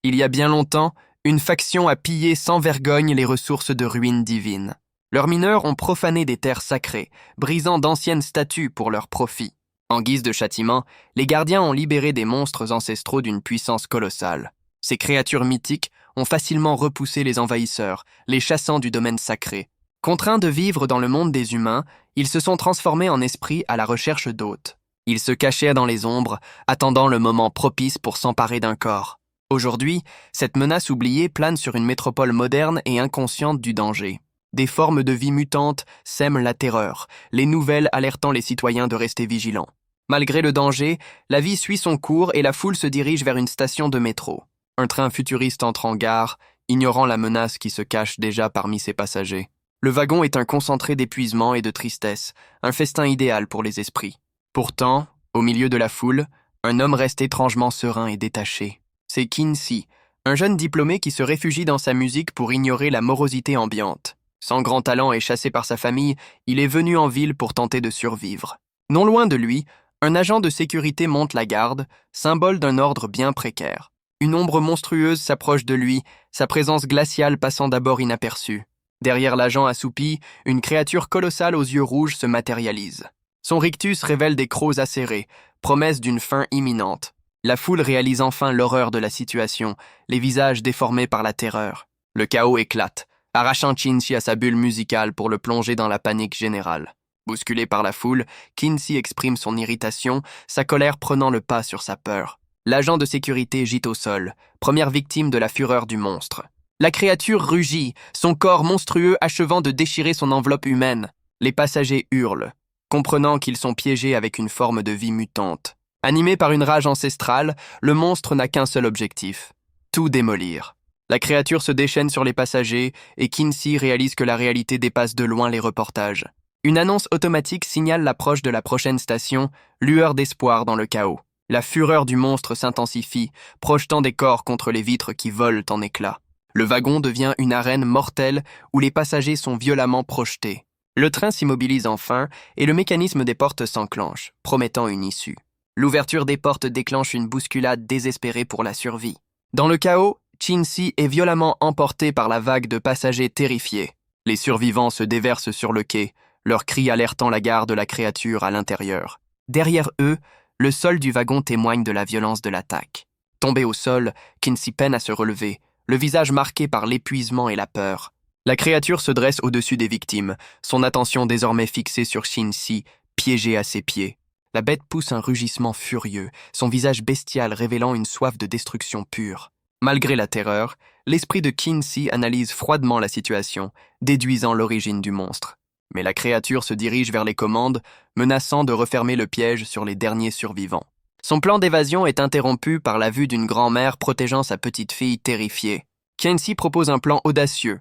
Il y a bien longtemps, une faction a pillé sans vergogne les ressources de ruines divines. Leurs mineurs ont profané des terres sacrées, brisant d'anciennes statues pour leur profit. En guise de châtiment, les gardiens ont libéré des monstres ancestraux d'une puissance colossale. Ces créatures mythiques ont facilement repoussé les envahisseurs, les chassant du domaine sacré. Contraints de vivre dans le monde des humains, ils se sont transformés en esprits à la recherche d'hôtes. Ils se cachaient dans les ombres, attendant le moment propice pour s'emparer d'un corps. Aujourd'hui, cette menace oubliée plane sur une métropole moderne et inconsciente du danger. Des formes de vie mutantes sèment la terreur, les nouvelles alertant les citoyens de rester vigilants. Malgré le danger, la vie suit son cours et la foule se dirige vers une station de métro. Un train futuriste entre en gare, ignorant la menace qui se cache déjà parmi ses passagers. Le wagon est un concentré d'épuisement et de tristesse, un festin idéal pour les esprits. Pourtant, au milieu de la foule, un homme reste étrangement serein et détaché. C'est Kinsey, un jeune diplômé qui se réfugie dans sa musique pour ignorer la morosité ambiante. Sans grand talent et chassé par sa famille, il est venu en ville pour tenter de survivre. Non loin de lui, un agent de sécurité monte la garde, symbole d'un ordre bien précaire. Une ombre monstrueuse s'approche de lui, sa présence glaciale passant d'abord inaperçue. Derrière l'agent assoupi, une créature colossale aux yeux rouges se matérialise. Son rictus révèle des crocs acérés, promesse d'une fin imminente. La foule réalise enfin l'horreur de la situation, les visages déformés par la terreur. Le chaos éclate, arrachant Kinsey à sa bulle musicale pour le plonger dans la panique générale. Bousculé par la foule, Kinsey exprime son irritation, sa colère prenant le pas sur sa peur. L'agent de sécurité gît au sol, première victime de la fureur du monstre. La créature rugit, son corps monstrueux achevant de déchirer son enveloppe humaine. Les passagers hurlent, comprenant qu'ils sont piégés avec une forme de vie mutante. Animé par une rage ancestrale, le monstre n'a qu'un seul objectif, tout démolir. La créature se déchaîne sur les passagers et Kinsey réalise que la réalité dépasse de loin les reportages. Une annonce automatique signale l'approche de la prochaine station, lueur d'espoir dans le chaos. La fureur du monstre s'intensifie, projetant des corps contre les vitres qui volent en éclats. Le wagon devient une arène mortelle où les passagers sont violemment projetés. Le train s'immobilise enfin et le mécanisme des portes s'enclenche, promettant une issue. L'ouverture des portes déclenche une bousculade désespérée pour la survie. Dans le chaos, Kinsey est violemment emporté par la vague de passagers terrifiés. Les survivants se déversent sur le quai, leurs cris alertant la garde de la créature à l'intérieur. Derrière eux, le sol du wagon témoigne de la violence de l'attaque. Tombé au sol, Kinsey peine à se relever, le visage marqué par l'épuisement et la peur. La créature se dresse au-dessus des victimes, son attention désormais fixée sur Kinsey, piégé à ses pieds. La bête pousse un rugissement furieux, son visage bestial révélant une soif de destruction pure. Malgré la terreur, l'esprit de Kinsey analyse froidement la situation, déduisant l'origine du monstre. Mais la créature se dirige vers les commandes, menaçant de refermer le piège sur les derniers survivants. Son plan d'évasion est interrompu par la vue d'une grand-mère protégeant sa petite-fille terrifiée. Kinsey propose un plan audacieux.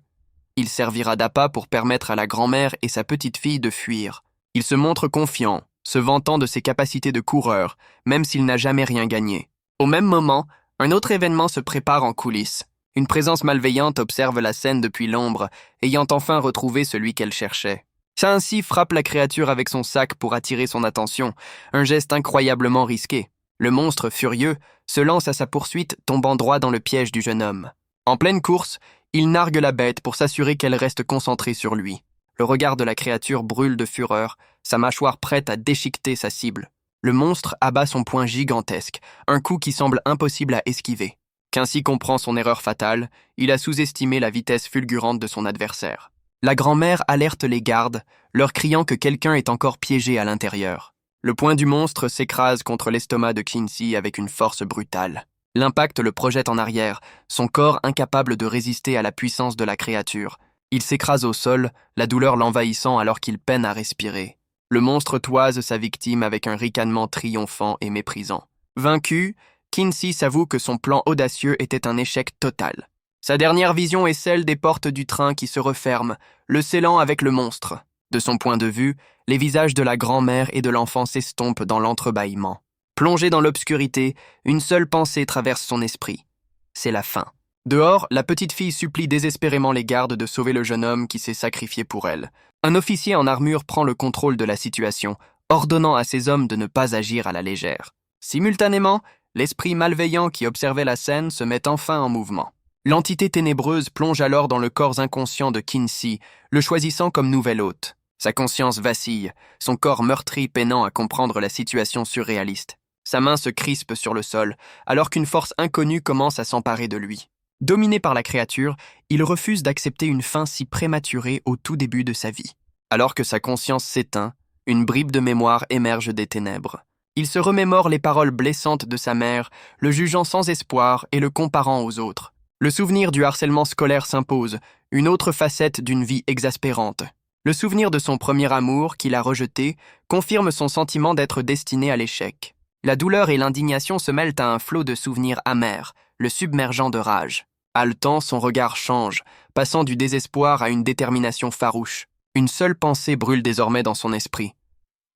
Il servira d'appât pour permettre à la grand-mère et sa petite-fille de fuir. Il se montre confiant, se vantant de ses capacités de coureur, même s'il n'a jamais rien gagné. Au même moment, un autre événement se prépare en coulisses. Une présence malveillante observe la scène depuis l'ombre, ayant enfin retrouvé celui qu'elle cherchait. Kinsey frappe la créature avec son sac pour attirer son attention, un geste incroyablement risqué. Le monstre, furieux, se lance à sa poursuite, tombant droit dans le piège du jeune homme. En pleine course, il nargue la bête pour s'assurer qu'elle reste concentrée sur lui. Le regard de la créature brûle de fureur, sa mâchoire prête à déchiqueter sa cible. Le monstre abat son poing gigantesque, un coup qui semble impossible à esquiver. Kinsey comprend son erreur fatale, il a sous-estimé la vitesse fulgurante de son adversaire. La grand-mère alerte les gardes, leur criant que quelqu'un est encore piégé à l'intérieur. Le poing du monstre s'écrase contre l'estomac de Kinsey avec une force brutale. L'impact le projette en arrière, son corps incapable de résister à la puissance de la créature. Il s'écrase au sol, la douleur l'envahissant alors qu'il peine à respirer. Le monstre toise sa victime avec un ricanement triomphant et méprisant. Vaincu, Kinsey s'avoue que son plan audacieux était un échec total. Sa dernière vision est celle des portes du train qui se referment, le scellant avec le monstre. De son point de vue, les visages de la grand-mère et de l'enfant s'estompent dans l'entrebâillement. Plongé dans l'obscurité, une seule pensée traverse son esprit. C'est la fin. Dehors, la petite fille supplie désespérément les gardes de sauver le jeune homme qui s'est sacrifié pour elle. Un officier en armure prend le contrôle de la situation, ordonnant à ses hommes de ne pas agir à la légère. Simultanément, L'esprit malveillant qui observait la scène se met enfin en mouvement. L'entité ténébreuse plonge alors dans le corps inconscient de Kinsey, le choisissant comme nouvel hôte. Sa conscience vacille, son corps meurtri peinant à comprendre la situation surréaliste. Sa main se crispe sur le sol, alors qu'une force inconnue commence à s'emparer de lui. Dominé par la créature, il refuse d'accepter une fin si prématurée au tout début de sa vie. Alors que sa conscience s'éteint, une bribe de mémoire émerge des ténèbres. Il se remémore les paroles blessantes de sa mère, le jugeant sans espoir et le comparant aux autres. Le souvenir du harcèlement scolaire s'impose, une autre facette d'une vie exaspérante. Le souvenir de son premier amour, qu'il a rejeté, confirme son sentiment d'être destiné à l'échec. La douleur et l'indignation se mêlent à un flot de souvenirs amers, le submergeant de rage. Haletant, son regard change, passant du désespoir à une détermination farouche. Une seule pensée brûle désormais dans son esprit.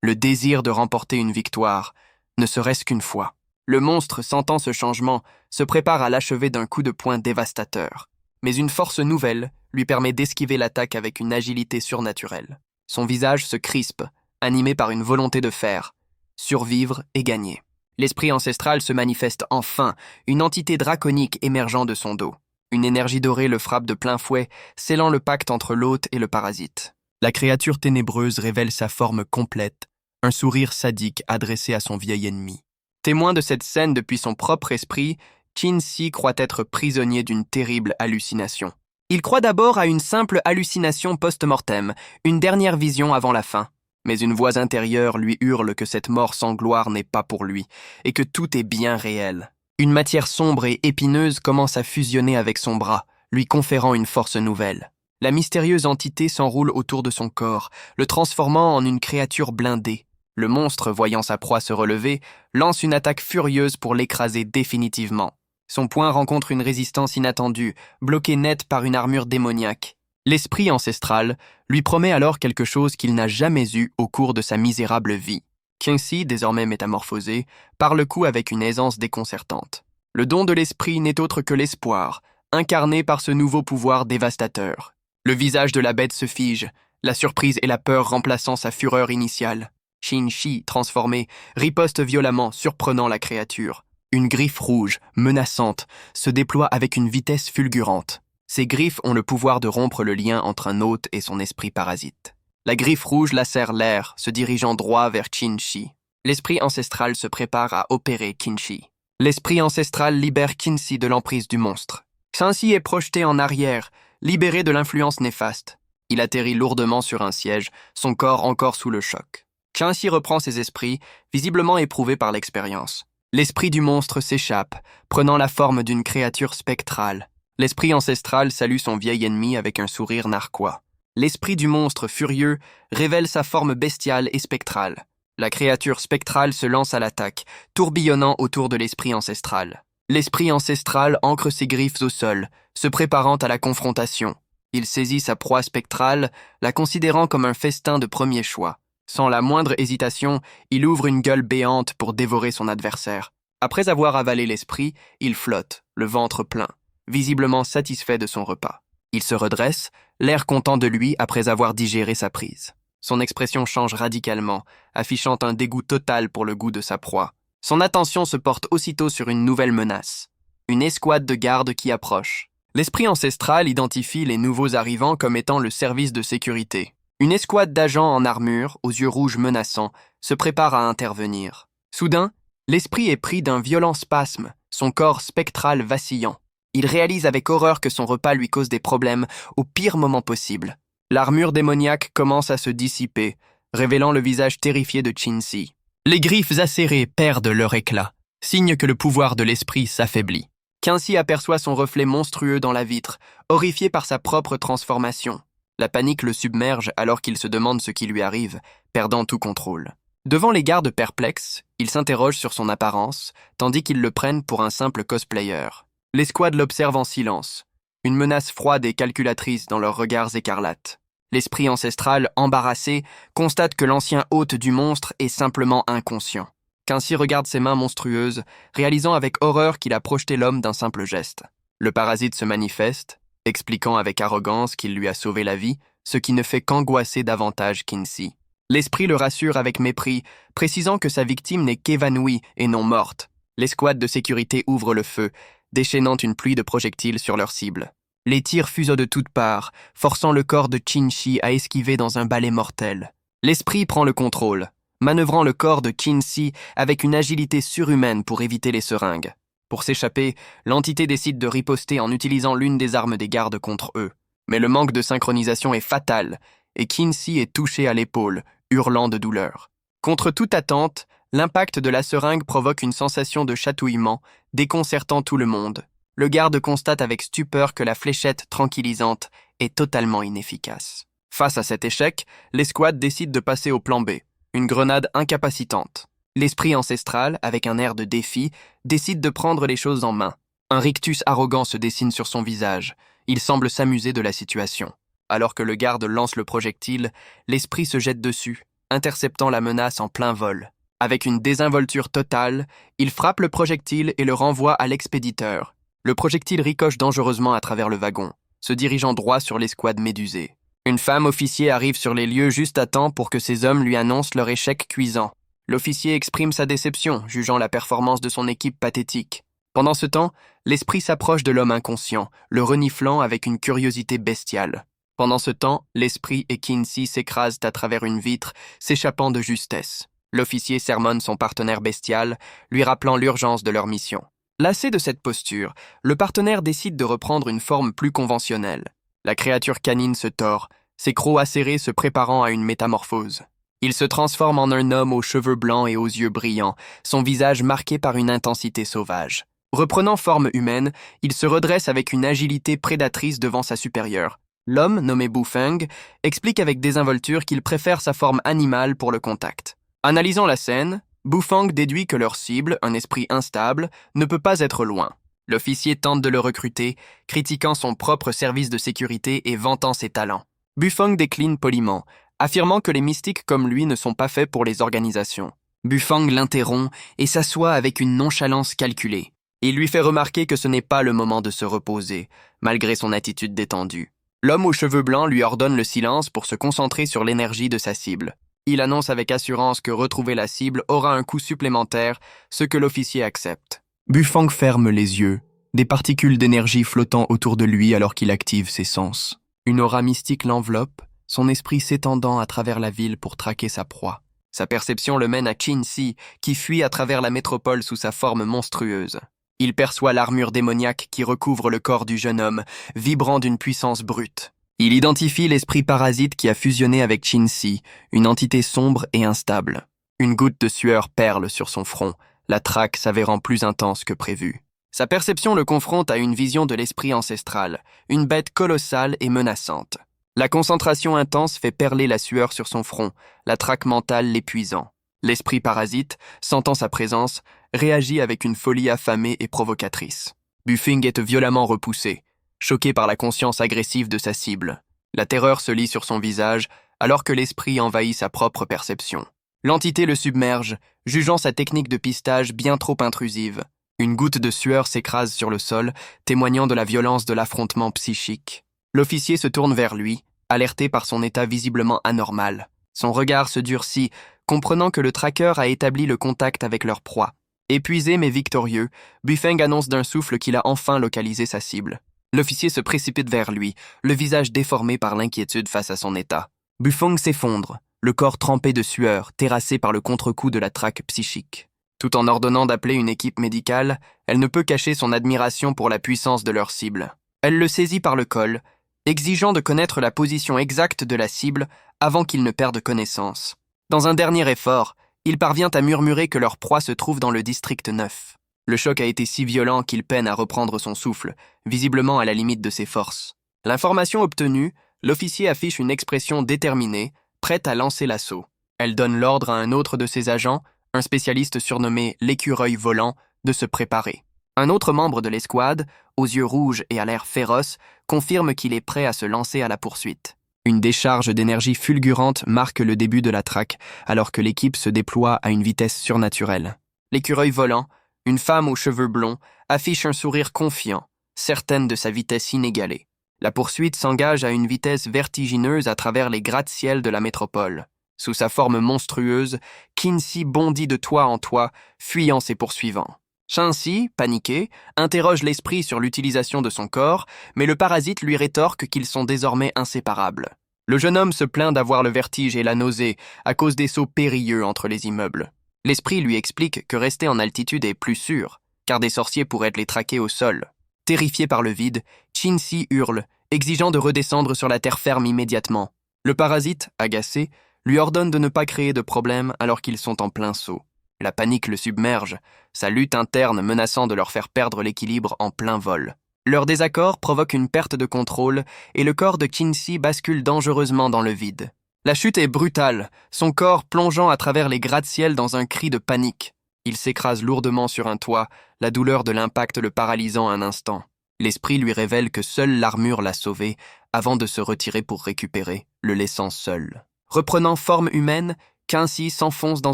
Le désir de remporter une victoire, ne serait-ce qu'une fois. Le monstre, sentant ce changement, se prépare à l'achever d'un coup de poing dévastateur. Mais une force nouvelle lui permet d'esquiver l'attaque avec une agilité surnaturelle. Son visage se crispe, animé par une volonté de fer, survivre et gagner. L'esprit ancestral se manifeste enfin, une entité draconique émergeant de son dos. Une énergie dorée le frappe de plein fouet, scellant le pacte entre l'hôte et le parasite. La créature ténébreuse révèle sa forme complète, un sourire sadique adressé à son vieil ennemi. Témoin de cette scène depuis son propre esprit, Kinsey croit être prisonnier d'une terrible hallucination. Il croit d'abord à une simple hallucination post-mortem, une dernière vision avant la fin. Mais une voix intérieure lui hurle que cette mort sans gloire n'est pas pour lui, et que tout est bien réel. Une matière sombre et épineuse commence à fusionner avec son bras, lui conférant une force nouvelle. La mystérieuse entité s'enroule autour de son corps, le transformant en une créature blindée. Le monstre, voyant sa proie se relever, lance une attaque furieuse pour l'écraser définitivement. Son poing rencontre une résistance inattendue, bloqué net par une armure démoniaque. L'esprit ancestral lui promet alors quelque chose qu'il n'a jamais eu au cours de sa misérable vie. Kinsey, désormais métamorphosé, part le coup avec une aisance déconcertante. Le don de l'esprit n'est autre que l'espoir, incarné par ce nouveau pouvoir dévastateur. Le visage de la bête se fige, la surprise et la peur remplaçant sa fureur initiale. Kinsey, transformé, riposte violemment, surprenant la créature. Une griffe rouge, menaçante, se déploie avec une vitesse fulgurante. Ces griffes ont le pouvoir de rompre le lien entre un hôte et son esprit parasite. La griffe rouge lacère l'air, se dirigeant droit vers Kinsey. L'esprit ancestral se prépare à opérer Kinsey. L'esprit ancestral libère Kinsey de l'emprise du monstre. Kinsey est projeté en arrière, libéré de l'influence néfaste. Il atterrit lourdement sur un siège, son corps encore sous le choc. Kinsey reprend ses esprits, visiblement éprouvé par l'expérience. L'esprit du monstre s'échappe, prenant la forme d'une créature spectrale. L'esprit ancestral salue son vieil ennemi avec un sourire narquois. L'esprit du monstre furieux révèle sa forme bestiale et spectrale. La créature spectrale se lance à l'attaque, tourbillonnant autour de l'esprit ancestral. L'esprit ancestral ancre ses griffes au sol, se préparant à la confrontation. Il saisit sa proie spectrale, la considérant comme un festin de premier choix. Sans la moindre hésitation, il ouvre une gueule béante pour dévorer son adversaire. Après avoir avalé l'esprit, il flotte, le ventre plein, visiblement satisfait de son repas. Il se redresse, l'air content de lui après avoir digéré sa prise. Son expression change radicalement, affichant un dégoût total pour le goût de sa proie. Son attention se porte aussitôt sur une nouvelle menace. Une escouade de gardes qui approche. L'esprit ancestral identifie les nouveaux arrivants comme étant le service de sécurité. Une escouade d'agents en armure, aux yeux rouges menaçants, se prépare à intervenir. Soudain, l'esprit est pris d'un violent spasme, son corps spectral vacillant. Il réalise avec horreur que son repas lui cause des problèmes au pire moment possible. L'armure démoniaque commence à se dissiper, révélant le visage terrifié de Kinsey. Les griffes acérées perdent leur éclat, signe que le pouvoir de l'esprit s'affaiblit. Kinsey aperçoit son reflet monstrueux dans la vitre, horrifié par sa propre transformation. La panique le submerge alors qu'il se demande ce qui lui arrive, perdant tout contrôle. Devant les gardes perplexes, il s'interroge sur son apparence, tandis qu'ils le prennent pour un simple cosplayer. L'escouade l'observe en silence, une menace froide et calculatrice dans leurs regards écarlates. L'esprit ancestral, embarrassé, constate que l'ancien hôte du monstre est simplement inconscient. Kinsey regarde ses mains monstrueuses, réalisant avec horreur qu'il a projeté l'homme d'un simple geste. Le parasite se manifeste, expliquant avec arrogance qu'il lui a sauvé la vie, ce qui ne fait qu'angoisser davantage Kinsey. L'esprit le rassure avec mépris, précisant que sa victime n'est qu'évanouie et non morte. L'escouade de sécurité ouvre le feu, déchaînant une pluie de projectiles sur leur cible. Les tirs fusent de toutes parts, forçant le corps de Qin-Shi à esquiver dans un balai mortel. L'esprit prend le contrôle, manœuvrant le corps de Qin-Shi avec une agilité surhumaine pour éviter les seringues. Pour s'échapper, l'entité décide de riposter en utilisant l'une des armes des gardes contre eux. Mais le manque de synchronisation est fatal, et Qin-Shi est touché à l'épaule, hurlant de douleur. Contre toute attente, l'impact de la seringue provoque une sensation de chatouillement, déconcertant tout le monde. Le garde constate avec stupeur que la fléchette tranquillisante est totalement inefficace. Face à cet échec, l'escouade décide de passer au plan B, une grenade incapacitante. L'esprit ancestral, avec un air de défi, décide de prendre les choses en main. Un rictus arrogant se dessine sur son visage. Il semble s'amuser de la situation. Alors que le garde lance le projectile, l'esprit se jette dessus, interceptant la menace en plein vol. Avec une désinvolture totale, il frappe le projectile et le renvoie à l'expéditeur. Le projectile ricoche dangereusement à travers le wagon, se dirigeant droit sur l'escouade médusée. Une femme officier arrive sur les lieux juste à temps pour que ses hommes lui annoncent leur échec cuisant. L'officier exprime sa déception, jugeant la performance de son équipe pathétique. Pendant ce temps, l'esprit s'approche de l'homme inconscient, le reniflant avec une curiosité bestiale. Pendant ce temps, l'esprit et Qin-Shi s'écrasent à travers une vitre, s'échappant de justesse. L'officier sermonne son partenaire bestial, lui rappelant l'urgence de leur mission. Lassé de cette posture, le partenaire décide de reprendre une forme plus conventionnelle. La créature canine se tord, ses crocs acérés se préparant à une métamorphose. Il se transforme en un homme aux cheveux blancs et aux yeux brillants, son visage marqué par une intensité sauvage. Reprenant forme humaine, il se redresse avec une agilité prédatrice devant sa supérieure. L'homme, nommé Bufeng, explique avec désinvolture qu'il préfère sa forme animale pour le contact. Analysant la scène, Bufeng déduit que leur cible, un esprit instable, ne peut pas être loin. L'officier tente de le recruter, critiquant son propre service de sécurité et vantant ses talents. Bufeng décline poliment, affirmant que les mystiques comme lui ne sont pas faits pour les organisations. Bufeng l'interrompt et s'assoit avec une nonchalance calculée. Il lui fait remarquer que ce n'est pas le moment de se reposer, malgré son attitude détendue. L'homme aux cheveux blancs lui ordonne le silence pour se concentrer sur l'énergie de sa cible. Il annonce avec assurance que retrouver la cible aura un coût supplémentaire, ce que l'officier accepte. Bufeng ferme les yeux, des particules d'énergie flottant autour de lui alors qu'il active ses sens. Une aura mystique l'enveloppe, son esprit s'étendant à travers la ville pour traquer sa proie. Sa perception le mène à Qin-Shi, qui fuit à travers la métropole sous sa forme monstrueuse. Il perçoit l'armure démoniaque qui recouvre le corps du jeune homme, vibrant d'une puissance brute. Il identifie l'esprit parasite qui a fusionné avec Qin-Shi, une entité sombre et instable. Une goutte de sueur perle sur son front, la traque s'avérant plus intense que prévu. Sa perception le confronte à une vision de l'esprit ancestral, une bête colossale et menaçante. La concentration intense fait perler la sueur sur son front, la traque mentale l'épuisant. L'esprit parasite, sentant sa présence, réagit avec une folie affamée et provocatrice. Bufeng est violemment repoussé, choqué par la conscience agressive de sa cible. La terreur se lit sur son visage, alors que l'esprit envahit sa propre perception. L'entité le submerge, jugeant sa technique de pistage bien trop intrusive. Une goutte de sueur s'écrase sur le sol, témoignant de la violence de l'affrontement psychique. L'officier se tourne vers lui, alerté par son état visiblement anormal. Son regard se durcit, comprenant que le traqueur a établi le contact avec leur proie. Épuisé mais victorieux, Bufeng annonce d'un souffle qu'il a enfin localisé sa cible. L'officier se précipite vers lui, le visage déformé par l'inquiétude face à son état. Bufeng s'effondre, le corps trempé de sueur, terrassé par le contre-coup de la traque psychique. Tout en ordonnant d'appeler une équipe médicale, elle ne peut cacher son admiration pour la puissance de leur cible. Elle le saisit par le col, exigeant de connaître la position exacte de la cible avant qu'il ne perde connaissance. Dans un dernier effort, il parvient à murmurer que leur proie se trouve dans le district 9. Le choc a été si violent qu'il peine à reprendre son souffle, visiblement à la limite de ses forces. L'information obtenue, l'officier affiche une expression déterminée, prête à lancer l'assaut. Elle donne l'ordre à un autre de ses agents, un spécialiste surnommé l'écureuil volant, de se préparer. Un autre membre de l'escouade, aux yeux rouges et à l'air féroce, confirme qu'il est prêt à se lancer à la poursuite. Une décharge d'énergie fulgurante marque le début de la traque, alors que l'équipe se déploie à une vitesse surnaturelle. L'écureuil volant, une femme aux cheveux blonds, affiche un sourire confiant, certaine de sa vitesse inégalée. La poursuite s'engage à une vitesse vertigineuse à travers les gratte-ciel de la métropole. Sous sa forme monstrueuse, Qin-Shi bondit de toit en toit, fuyant ses poursuivants. Shinsi, paniqué, interroge l'esprit sur l'utilisation de son corps, mais le parasite lui rétorque qu'ils sont désormais inséparables. Le jeune homme se plaint d'avoir le vertige et la nausée à cause des sauts périlleux entre les immeubles. L'esprit lui explique que rester en altitude est plus sûr, car des sorciers pourraient les traquer au sol. Terrifié par le vide, Shinsi hurle, exigeant de redescendre sur la terre ferme immédiatement. Le parasite, agacé, lui ordonne de ne pas créer de problème alors qu'ils sont en plein saut. La panique le submerge, sa lutte interne menaçant de leur faire perdre l'équilibre en plein vol. Leur désaccord provoque une perte de contrôle et le corps de Shinsi bascule dangereusement dans le vide. La chute est brutale, son corps plongeant à travers les gratte-ciel dans un cri de panique. Il s'écrase lourdement sur un toit, la douleur de l'impact le paralysant un instant. L'esprit lui révèle que seule l'armure l'a sauvé avant de se retirer pour récupérer, le laissant seul. Reprenant forme humaine, Shinsi s'enfonce dans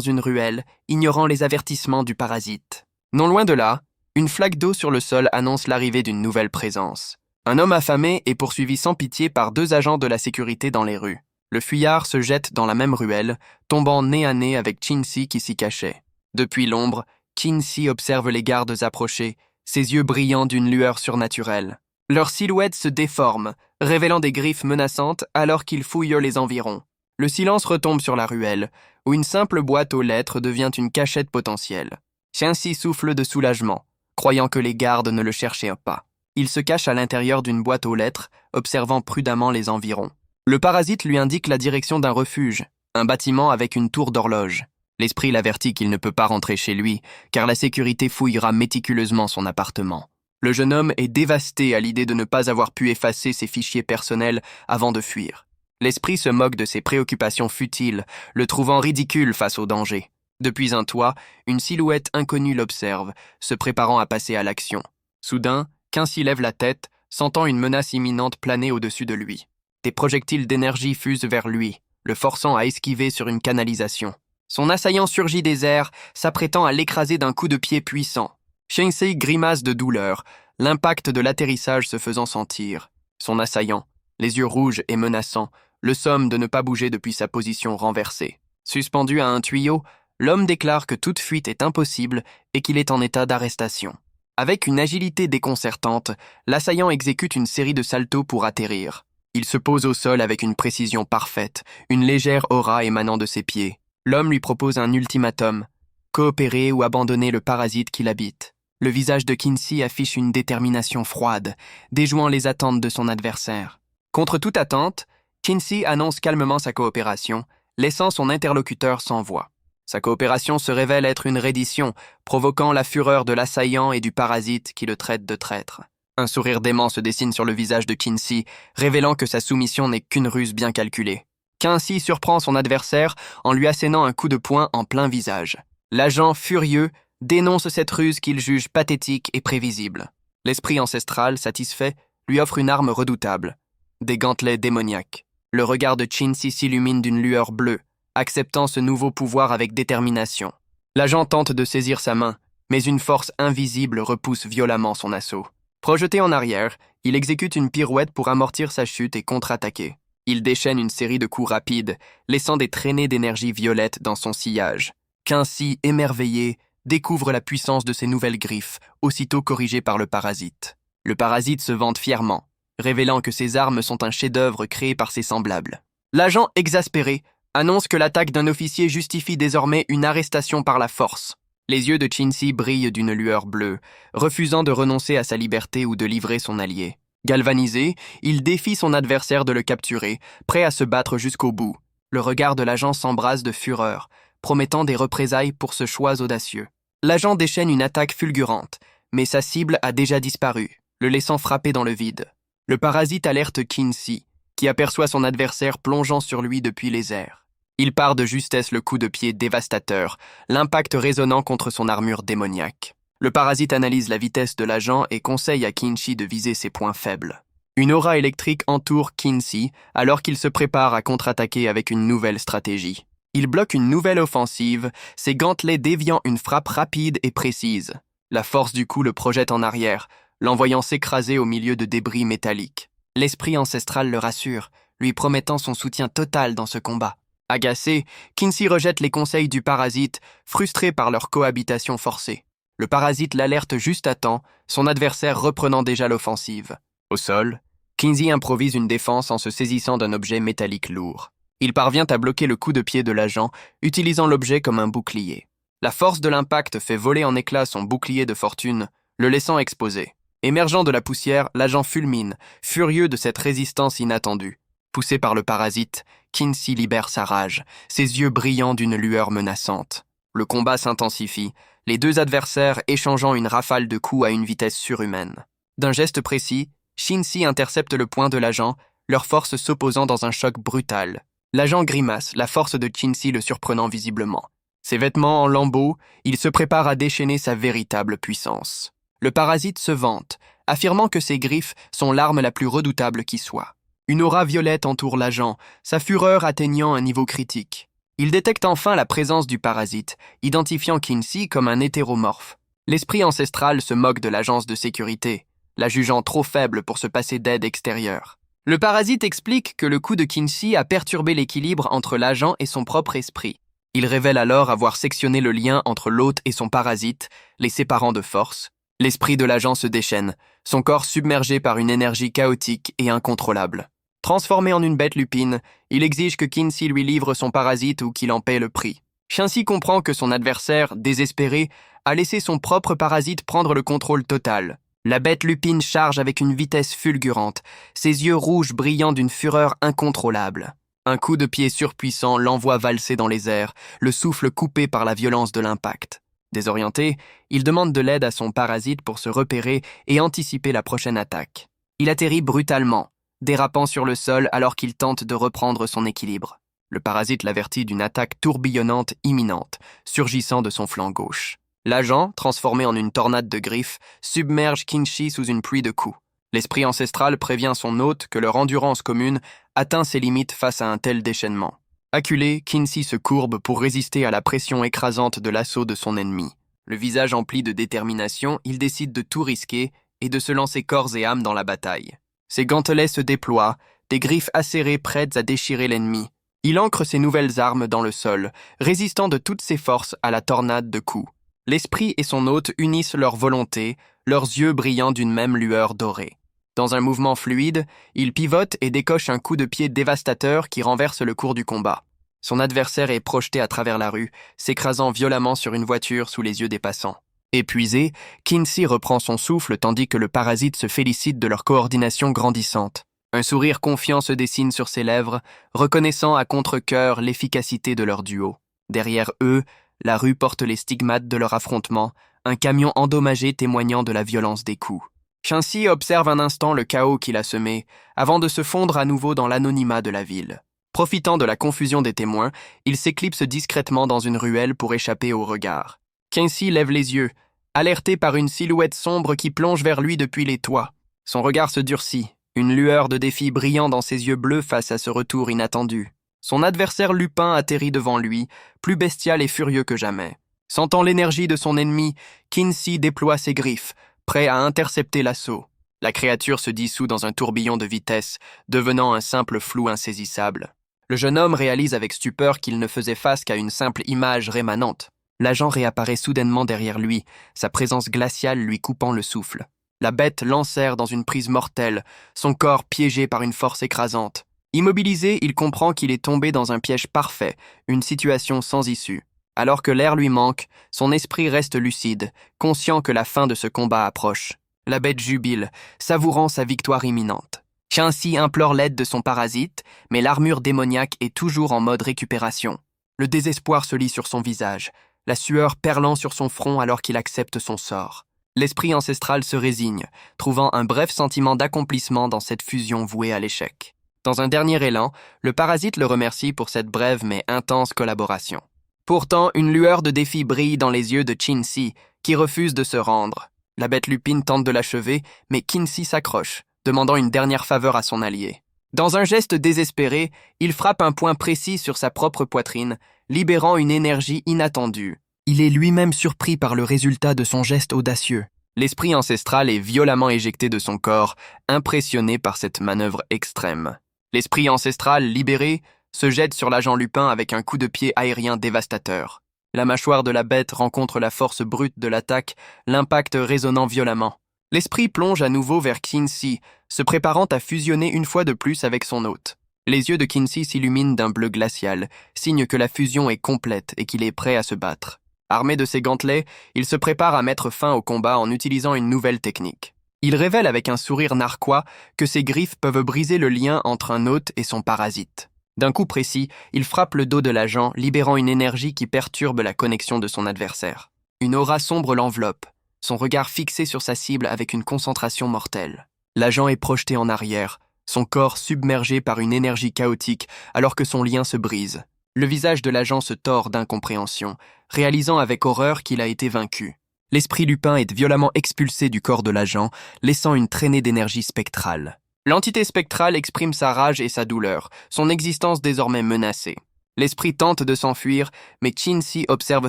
une ruelle, ignorant les avertissements du parasite. Non loin de là, une flaque d'eau sur le sol annonce l'arrivée d'une nouvelle présence. Un homme affamé est poursuivi sans pitié par 2 agents de la sécurité dans les rues. Le fuyard se jette dans la même ruelle, tombant nez à nez avec Shinsi qui s'y cachait. Depuis l'ombre, Shinsi observe les gardes approcher, ses yeux brillant d'une lueur surnaturelle. Leurs silhouettes se déforment, révélant des griffes menaçantes alors qu'ils fouillent les environs. Le silence retombe sur la ruelle, où une simple boîte aux lettres devient une cachette potentielle. Shinsi souffle de soulagement, croyant que les gardes ne le cherchaient pas. Il se cache à l'intérieur d'une boîte aux lettres, observant prudemment les environs. Le parasite lui indique la direction d'un refuge, un bâtiment avec une tour d'horloge. L'esprit l'avertit qu'il ne peut pas rentrer chez lui, car la sécurité fouillera méticuleusement son appartement. Le jeune homme est dévasté à l'idée de ne pas avoir pu effacer ses fichiers personnels avant de fuir. L'esprit se moque de ses préoccupations futiles, le trouvant ridicule face au danger. Depuis un toit, une silhouette inconnue l'observe, se préparant à passer à l'action. Soudain, Shinsi lève la tête, sentant une menace imminente planer au-dessus de lui. Des projectiles d'énergie fusent vers lui, le forçant à esquiver sur une canalisation. Son assaillant surgit des airs, s'apprêtant à l'écraser d'un coup de pied puissant. Shinsi grimace de douleur, l'impact de l'atterrissage se faisant sentir. Son assaillant, les yeux rouges et menaçants, le somme de ne pas bouger depuis sa position renversée. Suspendu à un tuyau, l'homme déclare que toute fuite est impossible et qu'il est en état d'arrestation. Avec une agilité déconcertante, l'assaillant exécute une série de saltos pour atterrir. Il se pose au sol avec une précision parfaite, une légère aura émanant de ses pieds. L'homme lui propose un ultimatum, coopérer ou abandonner le parasite qui l'habite. Le visage de Shinsi affiche une détermination froide, déjouant les attentes de son adversaire. Contre toute attente, Shinsi annonce calmement sa coopération, laissant son interlocuteur sans voix. Sa coopération se révèle être une reddition, provoquant la fureur de l'assaillant et du parasite qui le traite de traître. Un sourire dément se dessine sur le visage de Shinsi, révélant que sa soumission n'est qu'une ruse bien calculée. Shinsi surprend son adversaire en lui assénant un coup de poing en plein visage. L'agent, furieux, dénonce cette ruse qu'il juge pathétique et prévisible. L'esprit ancestral, satisfait, lui offre une arme redoutable, des gantelets démoniaques. Le regard de Shinsi s'illumine d'une lueur bleue, acceptant ce nouveau pouvoir avec détermination. L'agent tente de saisir sa main, mais une force invisible repousse violemment son assaut. Projeté en arrière, il exécute une pirouette pour amortir sa chute et contre-attaquer. Il déchaîne une série de coups rapides, laissant des traînées d'énergie violette dans son sillage. Shinsi, émerveillé, découvre la puissance de ses nouvelles griffes, aussitôt corrigées par le parasite. Le parasite se vante fièrement, révélant que ses armes sont un chef-d'œuvre créé par ses semblables. L'agent, exaspéré, annonce que l'attaque d'un officier justifie désormais une arrestation par la force. Les yeux de Shinsi brillent d'une lueur bleue, refusant de renoncer à sa liberté ou de livrer son allié. Galvanisé, il défie son adversaire de le capturer, prêt à se battre jusqu'au bout. Le regard de l'agent s'embrase de fureur, promettant des représailles pour ce choix audacieux. L'agent déchaîne une attaque fulgurante, mais sa cible a déjà disparu, le laissant frapper dans le vide. Le parasite alerte Shinsi, qui aperçoit son adversaire plongeant sur lui depuis les airs. Il part de justesse le coup de pied dévastateur, l'impact résonnant contre son armure démoniaque. Le parasite analyse la vitesse de l'agent et conseille à Shinsi de viser ses points faibles. Une aura électrique entoure Shinsi alors qu'il se prépare à contre-attaquer avec une nouvelle stratégie. Il bloque une nouvelle offensive, ses gantelets déviant une frappe rapide et précise. La force du coup le projette en arrière, l'envoyant s'écraser au milieu de débris métalliques. L'esprit ancestral le rassure, lui promettant son soutien total dans ce combat. Agacé, Shinsi rejette les conseils du parasite, frustré par leur cohabitation forcée. Le parasite l'alerte juste à temps, son adversaire reprenant déjà l'offensive. Au sol, Kinsey improvise une défense en se saisissant d'un objet métallique lourd. Il parvient à bloquer le coup de pied de l'agent, utilisant l'objet comme un bouclier. La force de l'impact fait voler en éclats son bouclier de fortune, le laissant exposé. Émergeant de la poussière, l'agent fulmine, furieux de cette résistance inattendue. Poussé par le parasite, Kinsey libère sa rage, ses yeux brillants d'une lueur menaçante. Le combat s'intensifie, les deux adversaires échangeant une rafale de coups à une vitesse surhumaine. D'un geste précis, Kinsey intercepte le poing de l'agent, leurs forces s'opposant dans un choc brutal. L'agent grimace, la force de Kinsey le surprenant visiblement. Ses vêtements en lambeaux, il se prépare à déchaîner sa véritable puissance. Le parasite se vante, affirmant que ses griffes sont l'arme la plus redoutable qui soit. Une aura violette entoure l'agent, sa fureur atteignant un niveau critique. Il détecte enfin la présence du parasite, identifiant Kinsey comme un hétéromorphe. L'esprit ancestral se moque de l'agence de sécurité, la jugeant trop faible pour se passer d'aide extérieure. Le parasite explique que le coup de Kinsey a perturbé l'équilibre entre l'agent et son propre esprit. Il révèle alors avoir sectionné le lien entre l'hôte et son parasite, les séparant de force. L'esprit de l'agent se déchaîne, son corps submergé par une énergie chaotique et incontrôlable. Transformé en une bête lupine, il exige que Kinsey lui livre son parasite ou qu'il en paie le prix. Kinsey comprend que son adversaire, désespéré, a laissé son propre parasite prendre le contrôle total. La bête lupine charge avec une vitesse fulgurante, ses yeux rouges brillant d'une fureur incontrôlable. Un coup de pied surpuissant l'envoie valser dans les airs, le souffle coupé par la violence de l'impact. Désorienté, il demande de l'aide à son parasite pour se repérer et anticiper la prochaine attaque. Il atterrit brutalement, dérapant sur le sol alors qu'il tente de reprendre son équilibre. Le parasite l'avertit d'une attaque tourbillonnante imminente, surgissant de son flanc gauche. L'agent, transformé en une tornade de griffes, submerge Kinsey sous une pluie de coups. L'esprit ancestral prévient son hôte que leur endurance commune atteint ses limites face à un tel déchaînement. Acculé, Kinsey se courbe pour résister à la pression écrasante de l'assaut de son ennemi. Le visage empli de détermination, il décide de tout risquer et de se lancer corps et âme dans la bataille. Ses gantelets se déploient, des griffes acérées prêtes à déchirer l'ennemi. Il ancre ses nouvelles armes dans le sol, résistant de toutes ses forces à la tornade de coups. L'esprit et son hôte unissent leurs volontés, leurs yeux brillant d'une même lueur dorée. Dans un mouvement fluide, il pivote et décoche un coup de pied dévastateur qui renverse le cours du combat. Son adversaire est projeté à travers la rue, s'écrasant violemment sur une voiture sous les yeux des passants. Épuisé, Kinsey reprend son souffle tandis que le parasite se félicite de leur coordination grandissante. Un sourire confiant se dessine sur ses lèvres, reconnaissant à contre-cœur l'efficacité de leur duo. Derrière eux, la rue porte les stigmates de leur affrontement, un camion endommagé témoignant de la violence des coups. Kinsey observe un instant le chaos qu'il a semé, avant de se fondre à nouveau dans l'anonymat de la ville. Profitant de la confusion des témoins, il s'éclipse discrètement dans une ruelle pour échapper au regard. Kinsey lève les yeux, alerté par une silhouette sombre qui plonge vers lui depuis les toits. Son regard se durcit, une lueur de défi brillant dans ses yeux bleus face à ce retour inattendu. Son adversaire Lupin atterrit devant lui, plus bestial et furieux que jamais. Sentant l'énergie de son ennemi, Kinsey déploie ses griffes, prêt à intercepter l'assaut. La créature se dissout dans un tourbillon de vitesse, devenant un simple flou insaisissable. Le jeune homme réalise avec stupeur qu'il ne faisait face qu'à une simple image rémanente. L'agent réapparaît soudainement derrière lui, sa présence glaciale lui coupant le souffle. La bête l'enserre dans une prise mortelle, son corps piégé par une force écrasante. Immobilisé, il comprend qu'il est tombé dans un piège parfait, une situation sans issue. Alors que l'air lui manque, son esprit reste lucide, conscient que la fin de ce combat approche. La bête jubile, savourant sa victoire imminente. Kinsey implore l'aide de son parasite, mais l'armure démoniaque est toujours en mode récupération. Le désespoir se lit sur son visage, la sueur perlant sur son front alors qu'il accepte son sort. L'esprit ancestral se résigne, trouvant un bref sentiment d'accomplissement dans cette fusion vouée à l'échec. Dans un dernier élan, le parasite le remercie pour cette brève mais intense collaboration. Pourtant, une lueur de défi brille dans les yeux de Kinsey, qui refuse de se rendre. La bête lupine tente de l'achever, mais Kinsey s'accroche, demandant une dernière faveur à son allié. Dans un geste désespéré, il frappe un point précis sur sa propre poitrine, libérant une énergie inattendue. Il est lui-même surpris par le résultat de son geste audacieux. L'esprit ancestral est violemment éjecté de son corps, impressionné par cette manœuvre extrême. L'esprit ancestral, libéré, se jette sur l'agent Lupin avec un coup de pied aérien dévastateur. La mâchoire de la bête rencontre la force brute de l'attaque, l'impact résonnant violemment. L'esprit plonge à nouveau vers Kinsey, se préparant à fusionner une fois de plus avec son hôte. Les yeux de Kinsey s'illuminent d'un bleu glacial, signe que la fusion est complète et qu'il est prêt à se battre. Armé de ses gantelets, il se prépare à mettre fin au combat en utilisant une nouvelle technique. Il révèle avec un sourire narquois que ses griffes peuvent briser le lien entre un hôte et son parasite. D'un coup précis, il frappe le dos de l'agent, libérant une énergie qui perturbe la connexion de son adversaire. Une aura sombre l'enveloppe, son regard fixé sur sa cible avec une concentration mortelle. L'agent est projeté en arrière, son corps submergé par une énergie chaotique alors que son lien se brise. Le visage de l'agent se tord d'incompréhension, réalisant avec horreur qu'il a été vaincu. L'esprit Lupin est violemment expulsé du corps de l'agent, laissant une traînée d'énergie spectrale. L'entité spectrale exprime sa rage et sa douleur, son existence désormais menacée. L'esprit tente de s'enfuir, mais Kinsey observe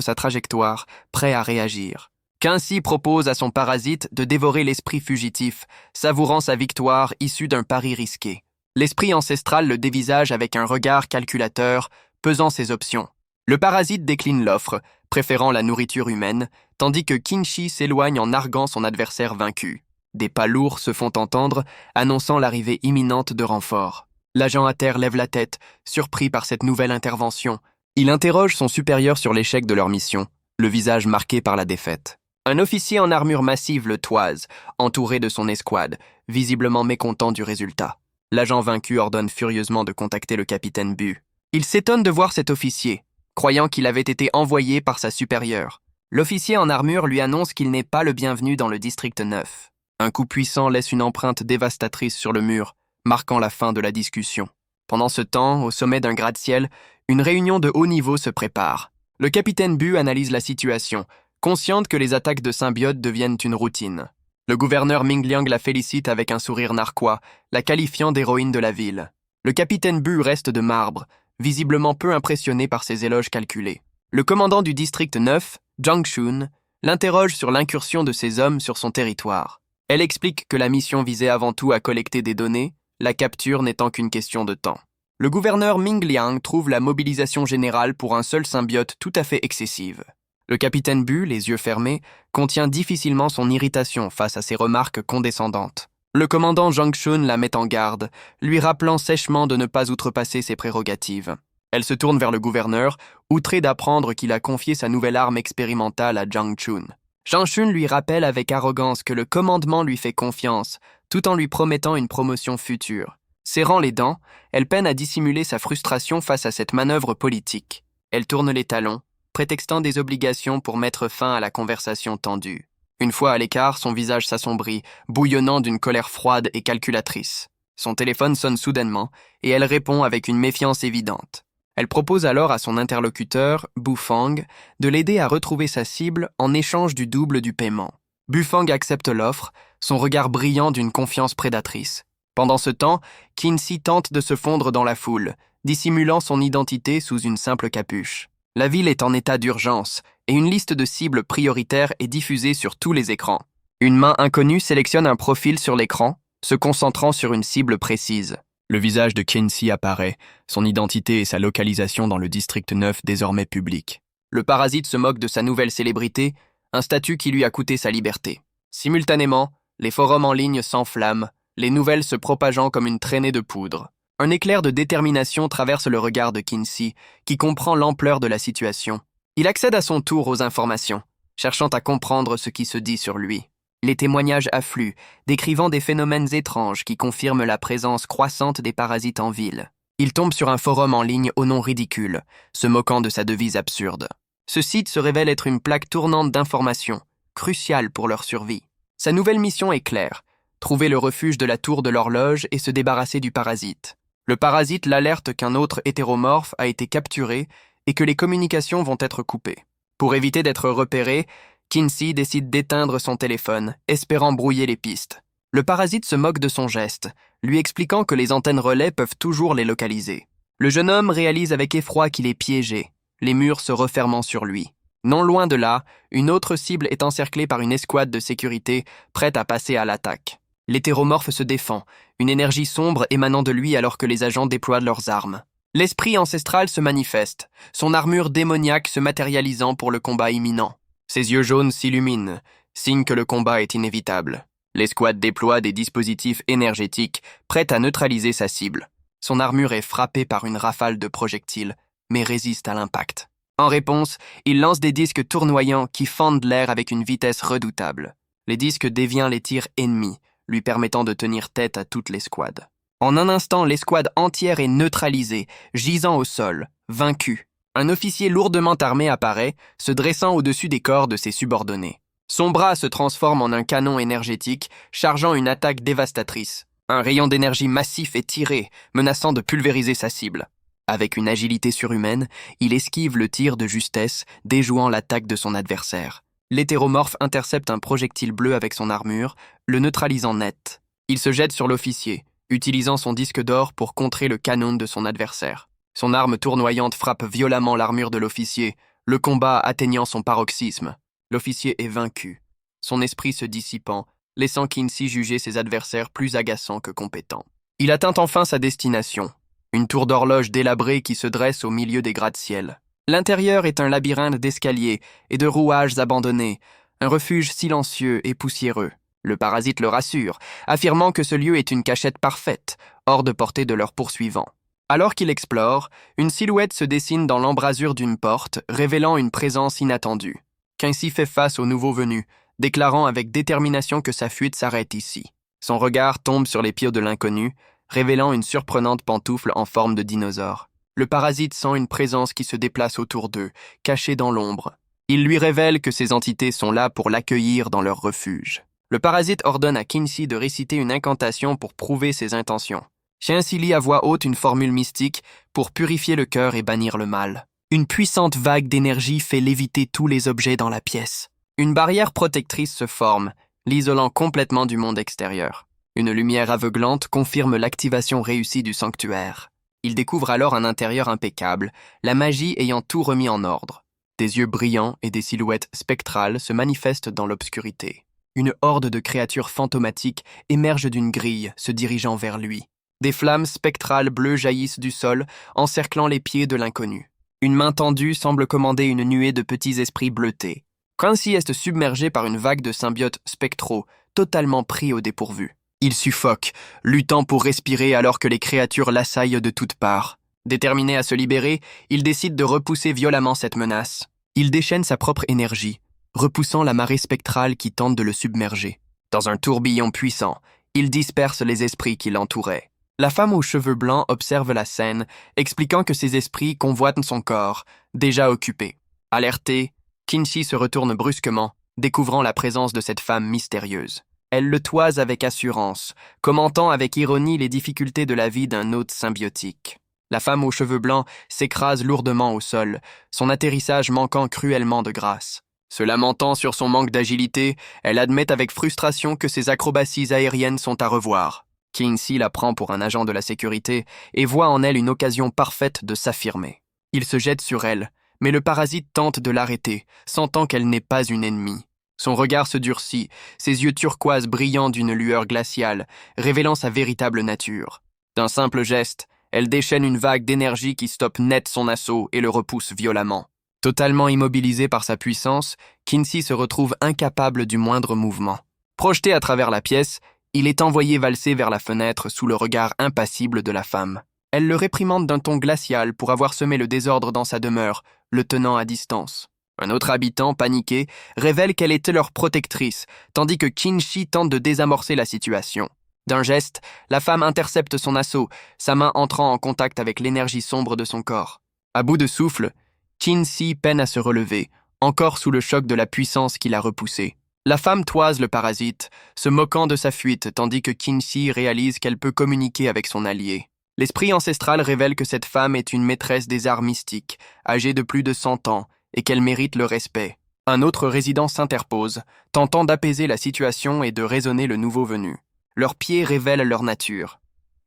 sa trajectoire, prêt à réagir. Kinsey propose à son parasite de dévorer l'esprit fugitif, savourant sa victoire issue d'un pari risqué. L'esprit ancestral le dévisage avec un regard calculateur, pesant ses options. Le parasite décline l'offre, préférant la nourriture humaine, tandis que Kinsey s'éloigne en narguant son adversaire vaincu. Des pas lourds se font entendre, annonçant l'arrivée imminente de renforts. L'agent à terre lève la tête, surpris par cette nouvelle intervention. Il interroge son supérieur sur l'échec de leur mission, le visage marqué par la défaite. Un officier en armure massive le toise, entouré de son escouade, visiblement mécontent du résultat. L'agent vaincu ordonne furieusement de contacter le capitaine Bu. Il s'étonne de voir cet officier, croyant qu'il avait été envoyé par sa supérieure. L'officier en armure lui annonce qu'il n'est pas le bienvenu dans le district 9. Un coup puissant laisse une empreinte dévastatrice sur le mur, marquant la fin de la discussion. Pendant ce temps, au sommet d'un gratte-ciel, une réunion de haut niveau se prépare. Le capitaine Bu analyse la situation, consciente que les attaques de symbiotes deviennent une routine. Le gouverneur Ming Liang la félicite avec un sourire narquois, la qualifiant d'héroïne de la ville. Le capitaine Bu reste de marbre, visiblement peu impressionné par ses éloges calculés. Le commandant du district 9, Zhang Shun, l'interroge sur l'incursion de ses hommes sur son territoire. Elle explique que la mission visait avant tout à collecter des données, la capture n'étant qu'une question de temps. Le gouverneur Ming Liang trouve la mobilisation générale pour un seul symbiote tout à fait excessive. Le capitaine Bu, les yeux fermés, contient difficilement son irritation face à ces remarques condescendantes. Le commandant Zhang Shun la met en garde, lui rappelant sèchement de ne pas outrepasser ses prérogatives. Elle se tourne vers le gouverneur, outré d'apprendre qu'il a confié sa nouvelle arme expérimentale à Zhang Shun. Zhang Shun lui rappelle avec arrogance que le commandement lui fait confiance, tout en lui promettant une promotion future. Serrant les dents, elle peine à dissimuler sa frustration face à cette manœuvre politique. Elle tourne les talons, prétextant des obligations pour mettre fin à la conversation tendue. Une fois à l'écart, son visage s'assombrit, bouillonnant d'une colère froide et calculatrice. Son téléphone sonne soudainement, et elle répond avec une méfiance évidente. Elle propose alors à son interlocuteur, Bufang, de l'aider à retrouver sa cible en échange du double du paiement. Bufang accepte l'offre, son regard brillant d'une confiance prédatrice. Pendant ce temps, Kinsey tente de se fondre dans la foule, dissimulant son identité sous une simple capuche. La ville est en état d'urgence, et une liste de cibles prioritaires est diffusée sur tous les écrans. Une main inconnue sélectionne un profil sur l'écran, se concentrant sur une cible précise. Le visage de Kinsey apparaît, son identité et sa localisation dans le district 9 désormais public. Le parasite se moque de sa nouvelle célébrité, un statut qui lui a coûté sa liberté. Simultanément, les forums en ligne s'enflamment, les nouvelles se propageant comme une traînée de poudre. Un éclair de détermination traverse le regard de Kinsey, qui comprend l'ampleur de la situation. Il accède à son tour aux informations, cherchant à comprendre ce qui se dit sur lui. Les témoignages affluent, décrivant des phénomènes étranges qui confirment la présence croissante des parasites en ville. Il tombe sur un forum en ligne au nom ridicule, se moquant de sa devise absurde. Ce site se révèle être une plaque tournante d'informations, cruciale pour leur survie. Sa nouvelle mission est claire, trouver le refuge de la tour de l'horloge et se débarrasser du parasite. Le parasite l'alerte qu'un autre hétéromorphe a été capturé et que les communications vont être coupées. Pour éviter d'être repéré, Kinsey décide d'éteindre son téléphone, espérant brouiller les pistes. Le parasite se moque de son geste, lui expliquant que les antennes relais peuvent toujours les localiser. Le jeune homme réalise avec effroi qu'il est piégé, les murs se refermant sur lui. Non loin de là, une autre cible est encerclée par une escouade de sécurité, prête à passer à l'attaque. L'hétéromorphe se défend, une énergie sombre émanant de lui alors que les agents déploient leurs armes. L'esprit ancestral se manifeste, son armure démoniaque se matérialisant pour le combat imminent. Ses yeux jaunes s'illuminent, signe que le combat est inévitable. L'escouade déploie des dispositifs énergétiques prêts à neutraliser sa cible. Son armure est frappée par une rafale de projectiles, mais résiste à l'impact. En réponse, il lance des disques tournoyants qui fendent l'air avec une vitesse redoutable. Les disques dévient les tirs ennemis, lui permettant de tenir tête à toute l'escouade. En un instant, l'escouade entière est neutralisée, gisant au sol, vaincue. Un officier lourdement armé apparaît, se dressant au-dessus des corps de ses subordonnés. Son bras se transforme en un canon énergétique, chargeant une attaque dévastatrice. Un rayon d'énergie massif est tiré, menaçant de pulvériser sa cible. Avec une agilité surhumaine, il esquive le tir de justesse, déjouant l'attaque de son adversaire. L'hétéromorphe intercepte un projectile bleu avec son armure, le neutralisant net. Il se jette sur l'officier, utilisant son disque d'or pour contrer le canon de son adversaire. Son arme tournoyante frappe violemment l'armure de l'officier, le combat atteignant son paroxysme. L'officier est vaincu, son esprit se dissipant, laissant Kinsey juger ses adversaires plus agaçants que compétents. Il atteint enfin sa destination, une tour d'horloge délabrée qui se dresse au milieu des gratte-ciel. L'intérieur est un labyrinthe d'escaliers et de rouages abandonnés, un refuge silencieux et poussiéreux. Le parasite le rassure, affirmant que ce lieu est une cachette parfaite, hors de portée de leurs poursuivants. Alors qu'il explore, une silhouette se dessine dans l'embrasure d'une porte, révélant une présence inattendue. Kinsey fait face au nouveau venu, déclarant avec détermination que sa fuite s'arrête ici. Son regard tombe sur les pieds de l'inconnu, révélant une surprenante pantoufle en forme de dinosaure. Le parasite sent une présence qui se déplace autour d'eux, cachée dans l'ombre. Il lui révèle que ces entités sont là pour l'accueillir dans leur refuge. Le parasite ordonne à Kinsey de réciter une incantation pour prouver ses intentions. Kinsey lit à voix haute une formule mystique pour purifier le cœur et bannir le mal. Une puissante vague d'énergie fait léviter tous les objets dans la pièce. Une barrière protectrice se forme, l'isolant complètement du monde extérieur. Une lumière aveuglante confirme l'activation réussie du sanctuaire. Il découvre alors un intérieur impeccable, la magie ayant tout remis en ordre. Des yeux brillants et des silhouettes spectrales se manifestent dans l'obscurité. Une horde de créatures fantomatiques émerge d'une grille, se dirigeant vers lui. Des flammes spectrales bleues jaillissent du sol, encerclant les pieds de l'inconnu. Une main tendue semble commander une nuée de petits esprits bleutés. Kinsey est submergé par une vague de symbiotes spectraux, totalement pris au dépourvu. Il suffoque, luttant pour respirer alors que les créatures l'assaillent de toutes parts. Déterminé à se libérer, il décide de repousser violemment cette menace. Il déchaîne sa propre énergie, repoussant la marée spectrale qui tente de le submerger. Dans un tourbillon puissant, il disperse les esprits qui l'entouraient. La femme aux cheveux blancs observe la scène, expliquant que ces esprits convoitent son corps, déjà occupé. Alerté, Kinsey se retourne brusquement, découvrant la présence de cette femme mystérieuse. Elle le toise avec assurance, commentant avec ironie les difficultés de la vie d'un hôte symbiotique. La femme aux cheveux blancs s'écrase lourdement au sol, son atterrissage manquant cruellement de grâce. Se lamentant sur son manque d'agilité, elle admet avec frustration que ses acrobaties aériennes sont à revoir. Kinsey la prend pour un agent de la sécurité et voit en elle une occasion parfaite de s'affirmer. Il se jette sur elle, mais le parasite tente de l'arrêter, sentant qu'elle n'est pas une ennemie. Son regard se durcit, ses yeux turquoises brillant d'une lueur glaciale, révélant sa véritable nature. D'un simple geste, elle déchaîne une vague d'énergie qui stoppe net son assaut et le repousse violemment. Totalement immobilisé par sa puissance, Kinsey se retrouve incapable du moindre mouvement. Projeté à travers la pièce, il est envoyé valser vers la fenêtre sous le regard impassible de la femme. Elle le réprimande d'un ton glacial pour avoir semé le désordre dans sa demeure, le tenant à distance. Un autre habitant, paniqué, révèle qu'elle était leur protectrice, tandis que Kinsey tente de désamorcer la situation. D'un geste, la femme intercepte son assaut, sa main entrant en contact avec l'énergie sombre de son corps. À bout de souffle, Kinsey peine à se relever, encore sous le choc de la puissance qui l'a repoussé. La femme toise le parasite, se moquant de sa fuite, tandis que Kinsey réalise qu'elle peut communiquer avec son allié. L'esprit ancestral révèle que cette femme est une maîtresse des arts mystiques, âgée de plus de 100 ans, et qu'elle mérite le respect. Un autre résident s'interpose, tentant d'apaiser la situation et de raisonner le nouveau venu. Leurs pieds révèlent leur nature.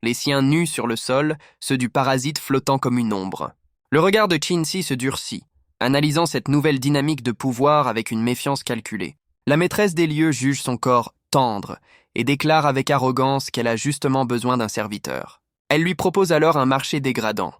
Les siens nus sur le sol, ceux du parasite flottant comme une ombre. Le regard de Kinsey se durcit, analysant cette nouvelle dynamique de pouvoir avec une méfiance calculée. La maîtresse des lieux juge son corps tendre et déclare avec arrogance qu'elle a justement besoin d'un serviteur. Elle lui propose alors un marché dégradant.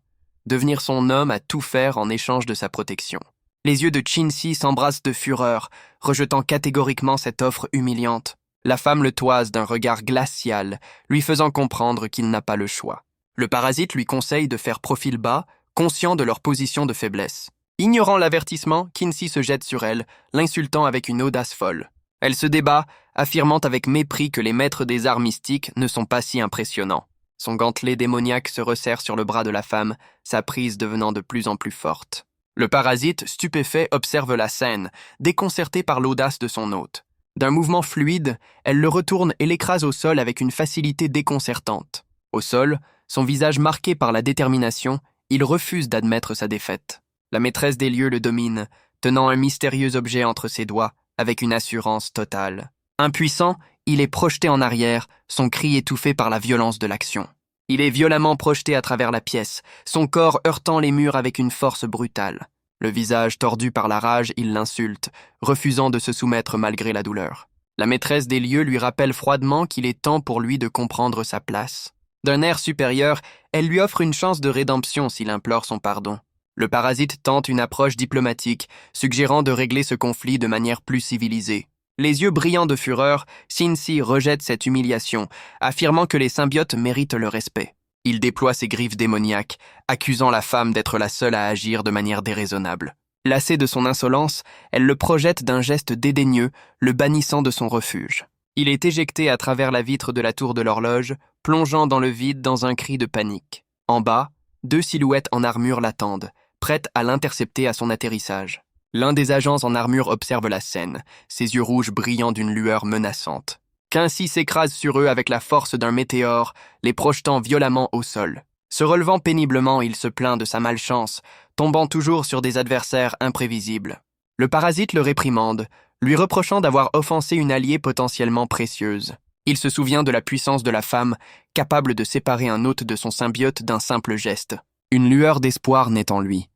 devenir son homme à tout faire en échange de sa protection. Les yeux de Chin-si s'embrassent de fureur, rejetant catégoriquement cette offre humiliante. La femme le toise d'un regard glacial, lui faisant comprendre qu'il n'a pas le choix. Le parasite lui conseille de faire profil bas, conscient de leur position de faiblesse. Ignorant l'avertissement, Kinsey se jette sur elle, l'insultant avec une audace folle. Elle se débat, affirmant avec mépris que les maîtres des arts mystiques ne sont pas si impressionnants. Son gantelet démoniaque se resserre sur le bras de la femme, sa prise devenant de plus en plus forte. Le parasite, stupéfait, observe la scène, déconcerté par l'audace de son hôte. D'un mouvement fluide, elle le retourne et l'écrase au sol avec une facilité déconcertante. Au sol, son visage marqué par la détermination, il refuse d'admettre sa défaite. La maîtresse des lieux le domine, tenant un mystérieux objet entre ses doigts, avec une assurance totale. Impuissant, il est projeté en arrière, son cri étouffé par la violence de l'action. Il est violemment projeté à travers la pièce, son corps heurtant les murs avec une force brutale. Le visage tordu par la rage, il l'insulte, refusant de se soumettre malgré la douleur. La maîtresse des lieux lui rappelle froidement qu'il est temps pour lui de comprendre sa place. D'un air supérieur, elle lui offre une chance de rédemption s'il implore son pardon. Le parasite tente une approche diplomatique, suggérant de régler ce conflit de manière plus civilisée. Les yeux brillants de fureur, Chin-si rejette cette humiliation, affirmant que les symbiotes méritent le respect. Il déploie ses griffes démoniaques, accusant la femme d'être la seule à agir de manière déraisonnable. Lassée de son insolence, elle le projette d'un geste dédaigneux, le bannissant de son refuge. Il est éjecté à travers la vitre de la tour de l'horloge, plongeant dans le vide dans un cri de panique. En bas, 2 silhouettes en armure l'attendent, prêtes à l'intercepter à son atterrissage. L'un des agents en armure observe la scène, ses yeux rouges brillant d'une lueur menaçante. Kinsey s'écrase sur eux avec la force d'un météore, les projetant violemment au sol. Se relevant péniblement, il se plaint de sa malchance, tombant toujours sur des adversaires imprévisibles. Le parasite le réprimande, lui reprochant d'avoir offensé une alliée potentiellement précieuse. Il se souvient de la puissance de la femme, capable de séparer un hôte de son symbiote d'un simple geste. Une lueur d'espoir naît en lui.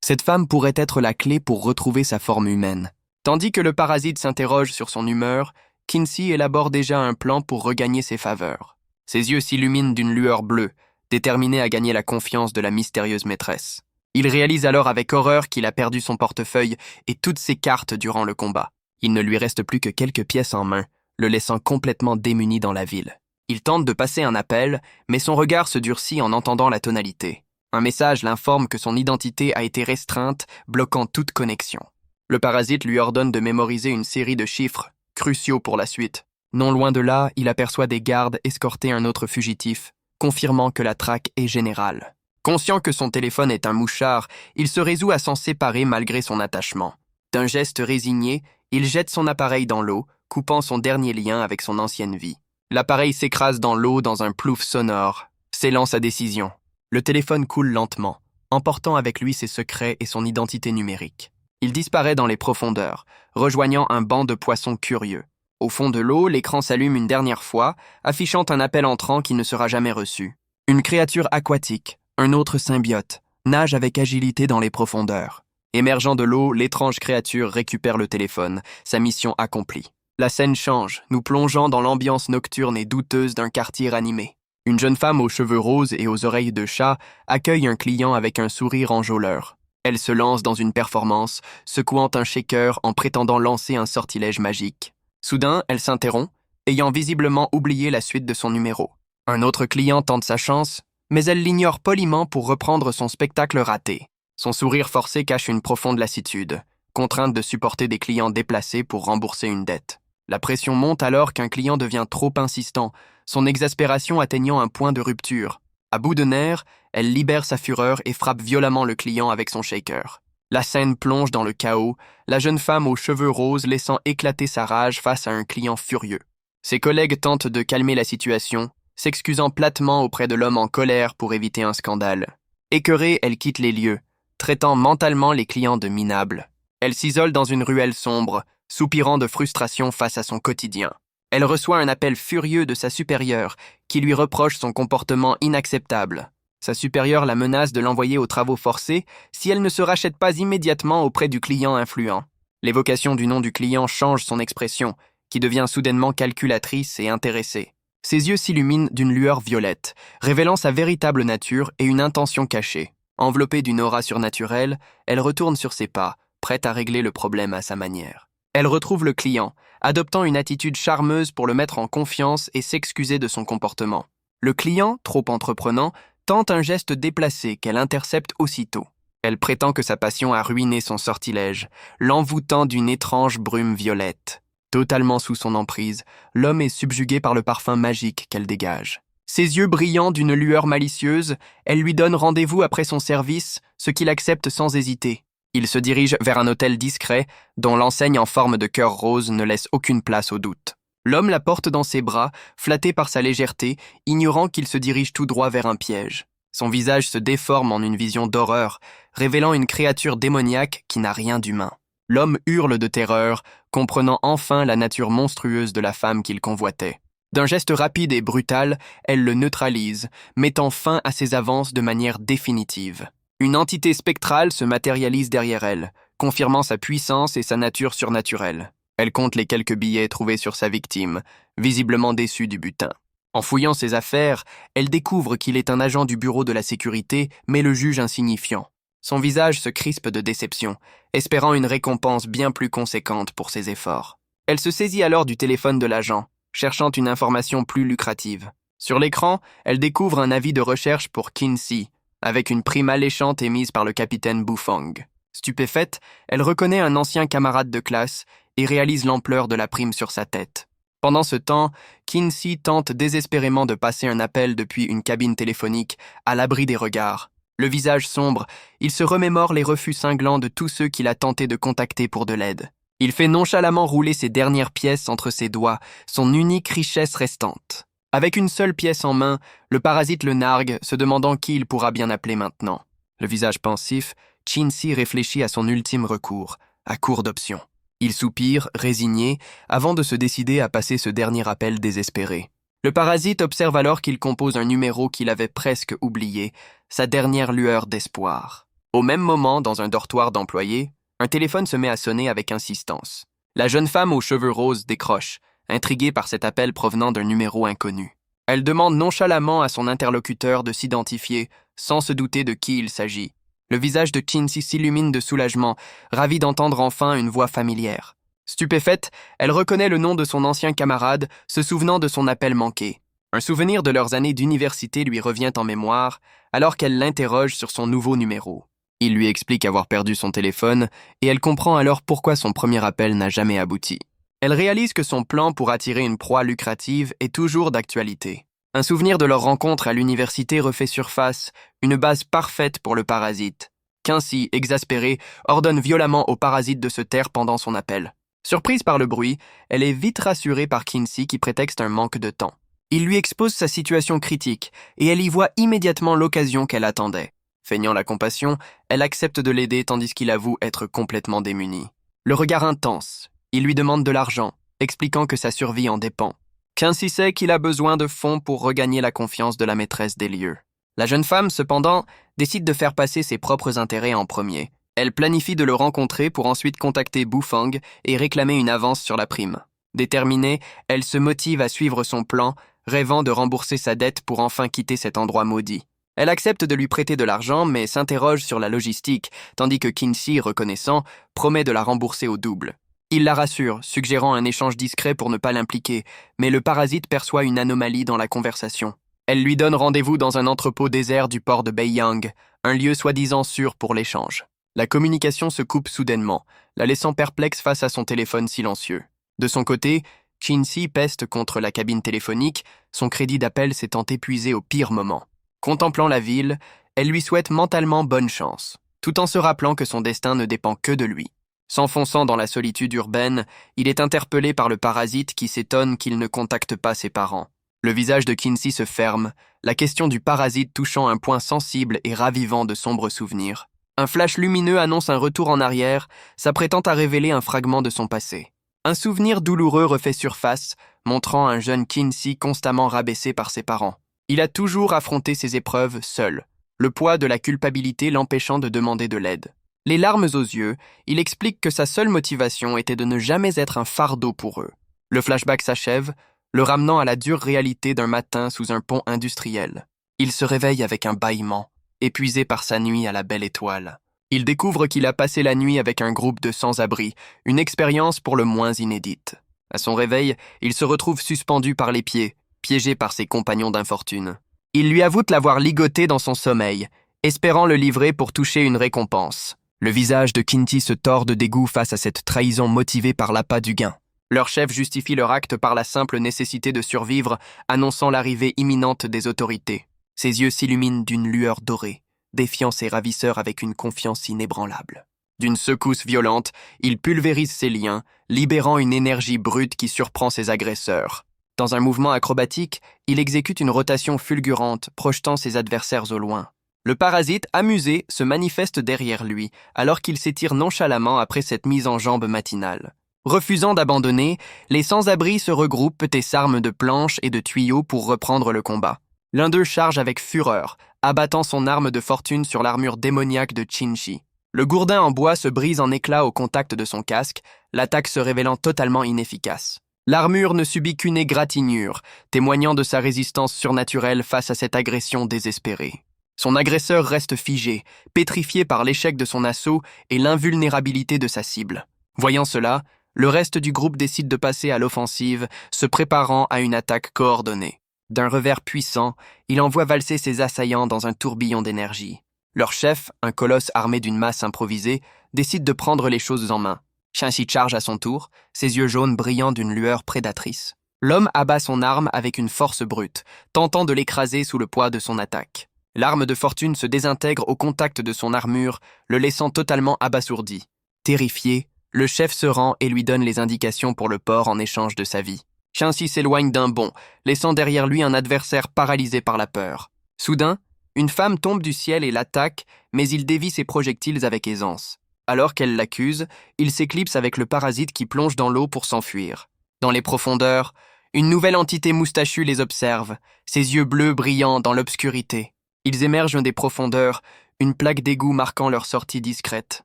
Cette femme pourrait être la clé pour retrouver sa forme humaine. Tandis que le parasite s'interroge sur son humeur, Kinsey élabore déjà un plan pour regagner ses faveurs. Ses yeux s'illuminent d'une lueur bleue, déterminé à gagner la confiance de la mystérieuse maîtresse. Il réalise alors avec horreur qu'il a perdu son portefeuille et toutes ses cartes durant le combat. Il ne lui reste plus que quelques pièces en main, le laissant complètement démuni dans la ville. Il tente de passer un appel, mais son regard se durcit en entendant la tonalité. Un message l'informe que son identité a été restreinte, bloquant toute connexion. Le parasite lui ordonne de mémoriser une série de chiffres, cruciaux pour la suite. Non loin de là, il aperçoit des gardes escorter un autre fugitif, confirmant que la traque est générale. Conscient que son téléphone est un mouchard, il se résout à s'en séparer malgré son attachement. D'un geste résigné, il jette son appareil dans l'eau, coupant son dernier lien avec son ancienne vie. L'appareil s'écrase dans l'eau dans un plouf sonore, scellant sa décision. Le téléphone coule lentement, emportant avec lui ses secrets et son identité numérique. Il disparaît dans les profondeurs, rejoignant un banc de poissons curieux. Au fond de l'eau, l'écran s'allume une dernière fois, affichant un appel entrant qui ne sera jamais reçu. Une créature aquatique, un autre symbiote, nage avec agilité dans les profondeurs. Émergeant de l'eau, l'étrange créature récupère le téléphone, sa mission accomplie. La scène change, nous plongeant dans l'ambiance nocturne et douteuse d'un quartier ranimé. Une jeune femme aux cheveux roses et aux oreilles de chat accueille un client avec un sourire enjôleur. Elle se lance dans une performance, secouant un shaker en prétendant lancer un sortilège magique. Soudain, elle s'interrompt, ayant visiblement oublié la suite de son numéro. Un autre client tente sa chance, mais elle l'ignore poliment pour reprendre son spectacle raté. Son sourire forcé cache une profonde lassitude, contrainte de supporter des clients déplacés pour rembourser une dette. La pression monte alors qu'un client devient trop insistant, son exaspération atteignant un point de rupture. À bout de nerfs, elle libère sa fureur et frappe violemment le client avec son shaker. La scène plonge dans le chaos, la jeune femme aux cheveux roses laissant éclater sa rage face à un client furieux. Ses collègues tentent de calmer la situation, s'excusant platement auprès de l'homme en colère pour éviter un scandale. Écœurée, elle quitte les lieux, traitant mentalement les clients de minables. Elle s'isole dans une ruelle sombre, soupirant de frustration face à son quotidien. Elle reçoit un appel furieux de sa supérieure, qui lui reproche son comportement inacceptable. Sa supérieure la menace de l'envoyer aux travaux forcés si elle ne se rachète pas immédiatement auprès du client influent. L'évocation du nom du client change son expression, qui devient soudainement calculatrice et intéressée. Ses yeux s'illuminent d'une lueur violette, révélant sa véritable nature et une intention cachée. Enveloppée d'une aura surnaturelle, elle retourne sur ses pas, prête à régler le problème à sa manière. Elle retrouve le client, adoptant une attitude charmeuse pour le mettre en confiance et s'excuser de son comportement. Le client, trop entreprenant, tente un geste déplacé qu'elle intercepte aussitôt. Elle prétend que sa passion a ruiné son sortilège, l'envoûtant d'une étrange brume violette. Totalement sous son emprise, l'homme est subjugué par le parfum magique qu'elle dégage. Ses yeux brillant d'une lueur malicieuse, elle lui donne rendez-vous après son service, ce qu'il accepte sans hésiter. Il se dirige vers un hôtel discret, dont l'enseigne en forme de cœur rose ne laisse aucune place au doute. L'homme la porte dans ses bras, flatté par sa légèreté, ignorant qu'il se dirige tout droit vers un piège. Son visage se déforme en une vision d'horreur, révélant une créature démoniaque qui n'a rien d'humain. L'homme hurle de terreur, comprenant enfin la nature monstrueuse de la femme qu'il convoitait. D'un geste rapide et brutal, elle le neutralise, mettant fin à ses avances de manière définitive. Une entité spectrale se matérialise derrière elle, confirmant sa puissance et sa nature surnaturelle. Elle compte les quelques billets trouvés sur sa victime, visiblement déçue du butin. En fouillant ses affaires, elle découvre qu'il est un agent du bureau de la sécurité, mais le juge insignifiant. Son visage se crispe de déception, espérant une récompense bien plus conséquente pour ses efforts. Elle se saisit alors du téléphone de l'agent, cherchant une information plus lucrative. Sur l'écran, elle découvre un avis de recherche pour Kinsey, avec une prime alléchante émise par le capitaine Bufang. Stupéfaite, elle reconnaît un ancien camarade de classe et réalise l'ampleur de la prime sur sa tête. Pendant ce temps, Kinsey tente désespérément de passer un appel depuis une cabine téléphonique, à l'abri des regards. Le visage sombre, il se remémore les refus cinglants de tous ceux qu'il a tenté de contacter pour de l'aide. Il fait nonchalamment rouler ses dernières pièces entre ses doigts, son unique richesse restante. Avec une seule pièce en main, le parasite le nargue, se demandant qui il pourra bien appeler maintenant. Le visage pensif, Kinsey réfléchit à son ultime recours, à court d'options. Il soupire, résigné, avant de se décider à passer ce dernier appel désespéré. Le parasite observe alors qu'il compose un numéro qu'il avait presque oublié, sa dernière lueur d'espoir. Au même moment, dans un dortoir d'employés, un téléphone se met à sonner avec insistance. La jeune femme aux cheveux roses décroche, intriguée par cet appel provenant d'un numéro inconnu. Elle demande nonchalamment à son interlocuteur de s'identifier, sans se douter de qui il s'agit. Le visage de Kinsey s'illumine de soulagement, ravie d'entendre enfin une voix familière. Stupéfaite, elle reconnaît le nom de son ancien camarade, se souvenant de son appel manqué. Un souvenir de leurs années d'université lui revient en mémoire, alors qu'elle l'interroge sur son nouveau numéro. Il lui explique avoir perdu son téléphone, et elle comprend alors pourquoi son premier appel n'a jamais abouti. Elle réalise que son plan pour attirer une proie lucrative est toujours d'actualité. Un souvenir de leur rencontre à l'université refait surface, une base parfaite pour le parasite. Kinsey, exaspérée, ordonne violemment au parasite de se taire pendant son appel. Surprise par le bruit, elle est vite rassurée par Kinsey qui prétexte un manque de temps. Il lui expose sa situation critique et elle y voit immédiatement l'occasion qu'elle attendait. Feignant la compassion, elle accepte de l'aider tandis qu'il avoue être complètement démuni. Le regard intense, il lui demande de l'argent, expliquant que sa survie en dépend. Kinsey sait qu'il a besoin de fonds pour regagner la confiance de la maîtresse des lieux. La jeune femme, cependant, décide de faire passer ses propres intérêts en premier. Elle planifie de le rencontrer pour ensuite contacter Bufang et réclamer une avance sur la prime. Déterminée, elle se motive à suivre son plan, rêvant de rembourser sa dette pour enfin quitter cet endroit maudit. Elle accepte de lui prêter de l'argent, mais s'interroge sur la logistique, tandis que Kinsey, reconnaissant, promet de la rembourser au double. Il la rassure, suggérant un échange discret pour ne pas l'impliquer, mais le parasite perçoit une anomalie dans la conversation. Elle lui donne rendez-vous dans un entrepôt désert du port de Beiyang, un lieu soi-disant sûr pour l'échange. La communication se coupe soudainement, la laissant perplexe face à son téléphone silencieux. De son côté, Kinsey peste contre la cabine téléphonique, son crédit d'appel s'étant épuisé au pire moment. Contemplant la ville, elle lui souhaite mentalement bonne chance, tout en se rappelant que son destin ne dépend que de lui. S'enfonçant dans la solitude urbaine, il est interpellé par le parasite qui s'étonne qu'il ne contacte pas ses parents. Le visage de Kinsey se ferme, la question du parasite touchant un point sensible et ravivant de sombres souvenirs. Un flash lumineux annonce un retour en arrière, s'apprêtant à révéler un fragment de son passé. Un souvenir douloureux refait surface, montrant un jeune Kinsey constamment rabaissé par ses parents. Il a toujours affronté ses épreuves seul, le poids de la culpabilité l'empêchant de demander de l'aide. Les larmes aux yeux, il explique que sa seule motivation était de ne jamais être un fardeau pour eux. Le flashback s'achève, le ramenant à la dure réalité d'un matin sous un pont industriel. Il se réveille avec un bâillement, épuisé par sa nuit à la belle étoile. Il découvre qu'il a passé la nuit avec un groupe de sans-abri, une expérience pour le moins inédite. À son réveil, il se retrouve suspendu par les pieds, piégé par ses compagnons d'infortune. Il lui avoue l'avoir ligoté dans son sommeil, espérant le livrer pour toucher une récompense. Le visage de Kinti se tord de dégoût face à cette trahison motivée par l'appât du gain. Leur chef justifie leur acte par la simple nécessité de survivre, annonçant l'arrivée imminente des autorités. Ses yeux s'illuminent d'une lueur dorée, défiant ses ravisseurs avec une confiance inébranlable. D'une secousse violente, il pulvérise ses liens, libérant une énergie brute qui surprend ses agresseurs. Dans un mouvement acrobatique, il exécute une rotation fulgurante, projetant ses adversaires au loin. Le parasite, amusé, se manifeste derrière lui, alors qu'il s'étire nonchalamment après cette mise en jambe matinale. Refusant d'abandonner, les sans-abri se regroupent et s'arment de planches et de tuyaux pour reprendre le combat. L'un d'eux charge avec fureur, abattant son arme de fortune sur l'armure démoniaque de Chinchi. Le gourdin en bois se brise en éclats au contact de son casque, l'attaque se révélant totalement inefficace. L'armure ne subit qu'une égratignure, témoignant de sa résistance surnaturelle face à cette agression désespérée. Son agresseur reste figé, pétrifié par l'échec de son assaut et l'invulnérabilité de sa cible. Voyant cela, le reste du groupe décide de passer à l'offensive, se préparant à une attaque coordonnée. D'un revers puissant, il envoie valser ses assaillants dans un tourbillon d'énergie. Leur chef, un colosse armé d'une masse improvisée, décide de prendre les choses en main. Shinshi charge à son tour, ses yeux jaunes brillant d'une lueur prédatrice. L'homme abat son arme avec une force brute, tentant de l'écraser sous le poids de son attaque. L'arme de fortune se désintègre au contact de son armure, le laissant totalement abasourdi. Terrifié, le chef se rend et lui donne les indications pour le port en échange de sa vie. Shinshi s'éloigne d'un bond, laissant derrière lui un adversaire paralysé par la peur. Soudain, une femme tombe du ciel et l'attaque, mais il dévie ses projectiles avec aisance. Alors qu'elle l'accuse, il s'éclipse avec le parasite qui plonge dans l'eau pour s'enfuir. Dans les profondeurs, une nouvelle entité moustachue les observe, ses yeux bleus brillant dans l'obscurité. Ils émergent des profondeurs, une plaque d'égout marquant leur sortie discrète.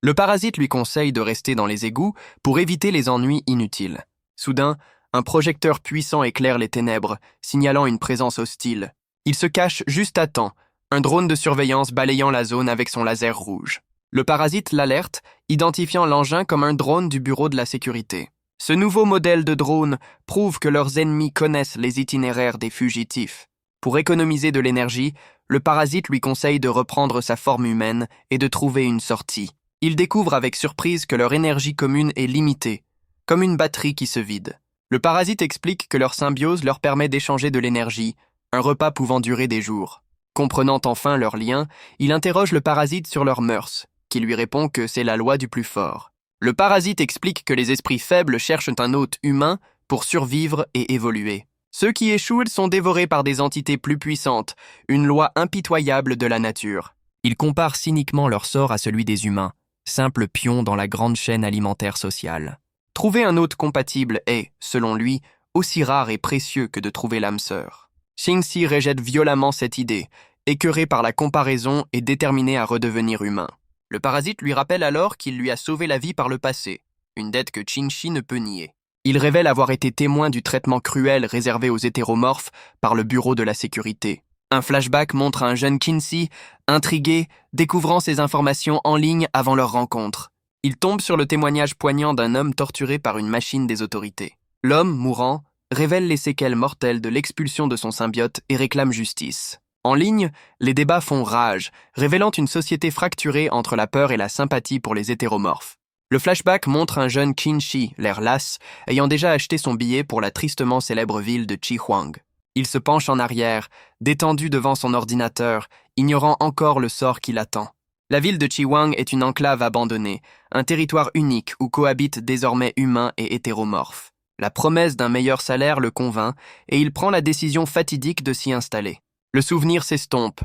Le parasite lui conseille de rester dans les égouts pour éviter les ennuis inutiles. Soudain, un projecteur puissant éclaire les ténèbres, signalant une présence hostile. Il se cache juste à temps, un drone de surveillance balayant la zone avec son laser rouge. Le parasite l'alerte, identifiant l'engin comme un drone du bureau de la sécurité. Ce nouveau modèle de drone prouve que leurs ennemis connaissent les itinéraires des fugitifs. Pour économiser de l'énergie, le parasite lui conseille de reprendre sa forme humaine et de trouver une sortie. Il découvre avec surprise que leur énergie commune est limitée, comme une batterie qui se vide. Le parasite explique que leur symbiose leur permet d'échanger de l'énergie, un repas pouvant durer des jours. Comprenant enfin leur lien, il interroge le parasite sur leurs mœurs, qui lui répond que c'est la loi du plus fort. Le parasite explique que les esprits faibles cherchent un hôte humain pour survivre et évoluer. Ceux qui échouent sont dévorés par des entités plus puissantes, une loi impitoyable de la nature. Il compare cyniquement leur sort à celui des humains, simples pions dans la grande chaîne alimentaire sociale. Trouver un hôte compatible est, selon lui, aussi rare et précieux que de trouver l'âme sœur. Shinshi rejette violemment cette idée, écœuré par la comparaison et déterminé à redevenir humain. Le parasite lui rappelle alors qu'il lui a sauvé la vie par le passé, une dette que Shinshi ne peut nier. Il révèle avoir été témoin du traitement cruel réservé aux hétéromorphes par le bureau de la sécurité. Un flashback montre un jeune Kinshi, intrigué, découvrant ces informations en ligne avant leur rencontre. Il tombe sur le témoignage poignant d'un homme torturé par une machine des autorités. L'homme, mourant, révèle les séquelles mortelles de l'expulsion de son symbiote et réclame justice. En ligne, les débats font rage, révélant une société fracturée entre la peur et la sympathie pour les hétéromorphes. Le flashback montre un jeune Kinshi, l'air las, ayant déjà acheté son billet pour la tristement célèbre ville de Chihuang. Il se penche en arrière, détendu devant son ordinateur, ignorant encore le sort qui l'attend. La ville de Chihuang est une enclave abandonnée, un territoire unique où cohabitent désormais humains et hétéromorphes. La promesse d'un meilleur salaire le convainc et il prend la décision fatidique de s'y installer. Le souvenir s'estompe,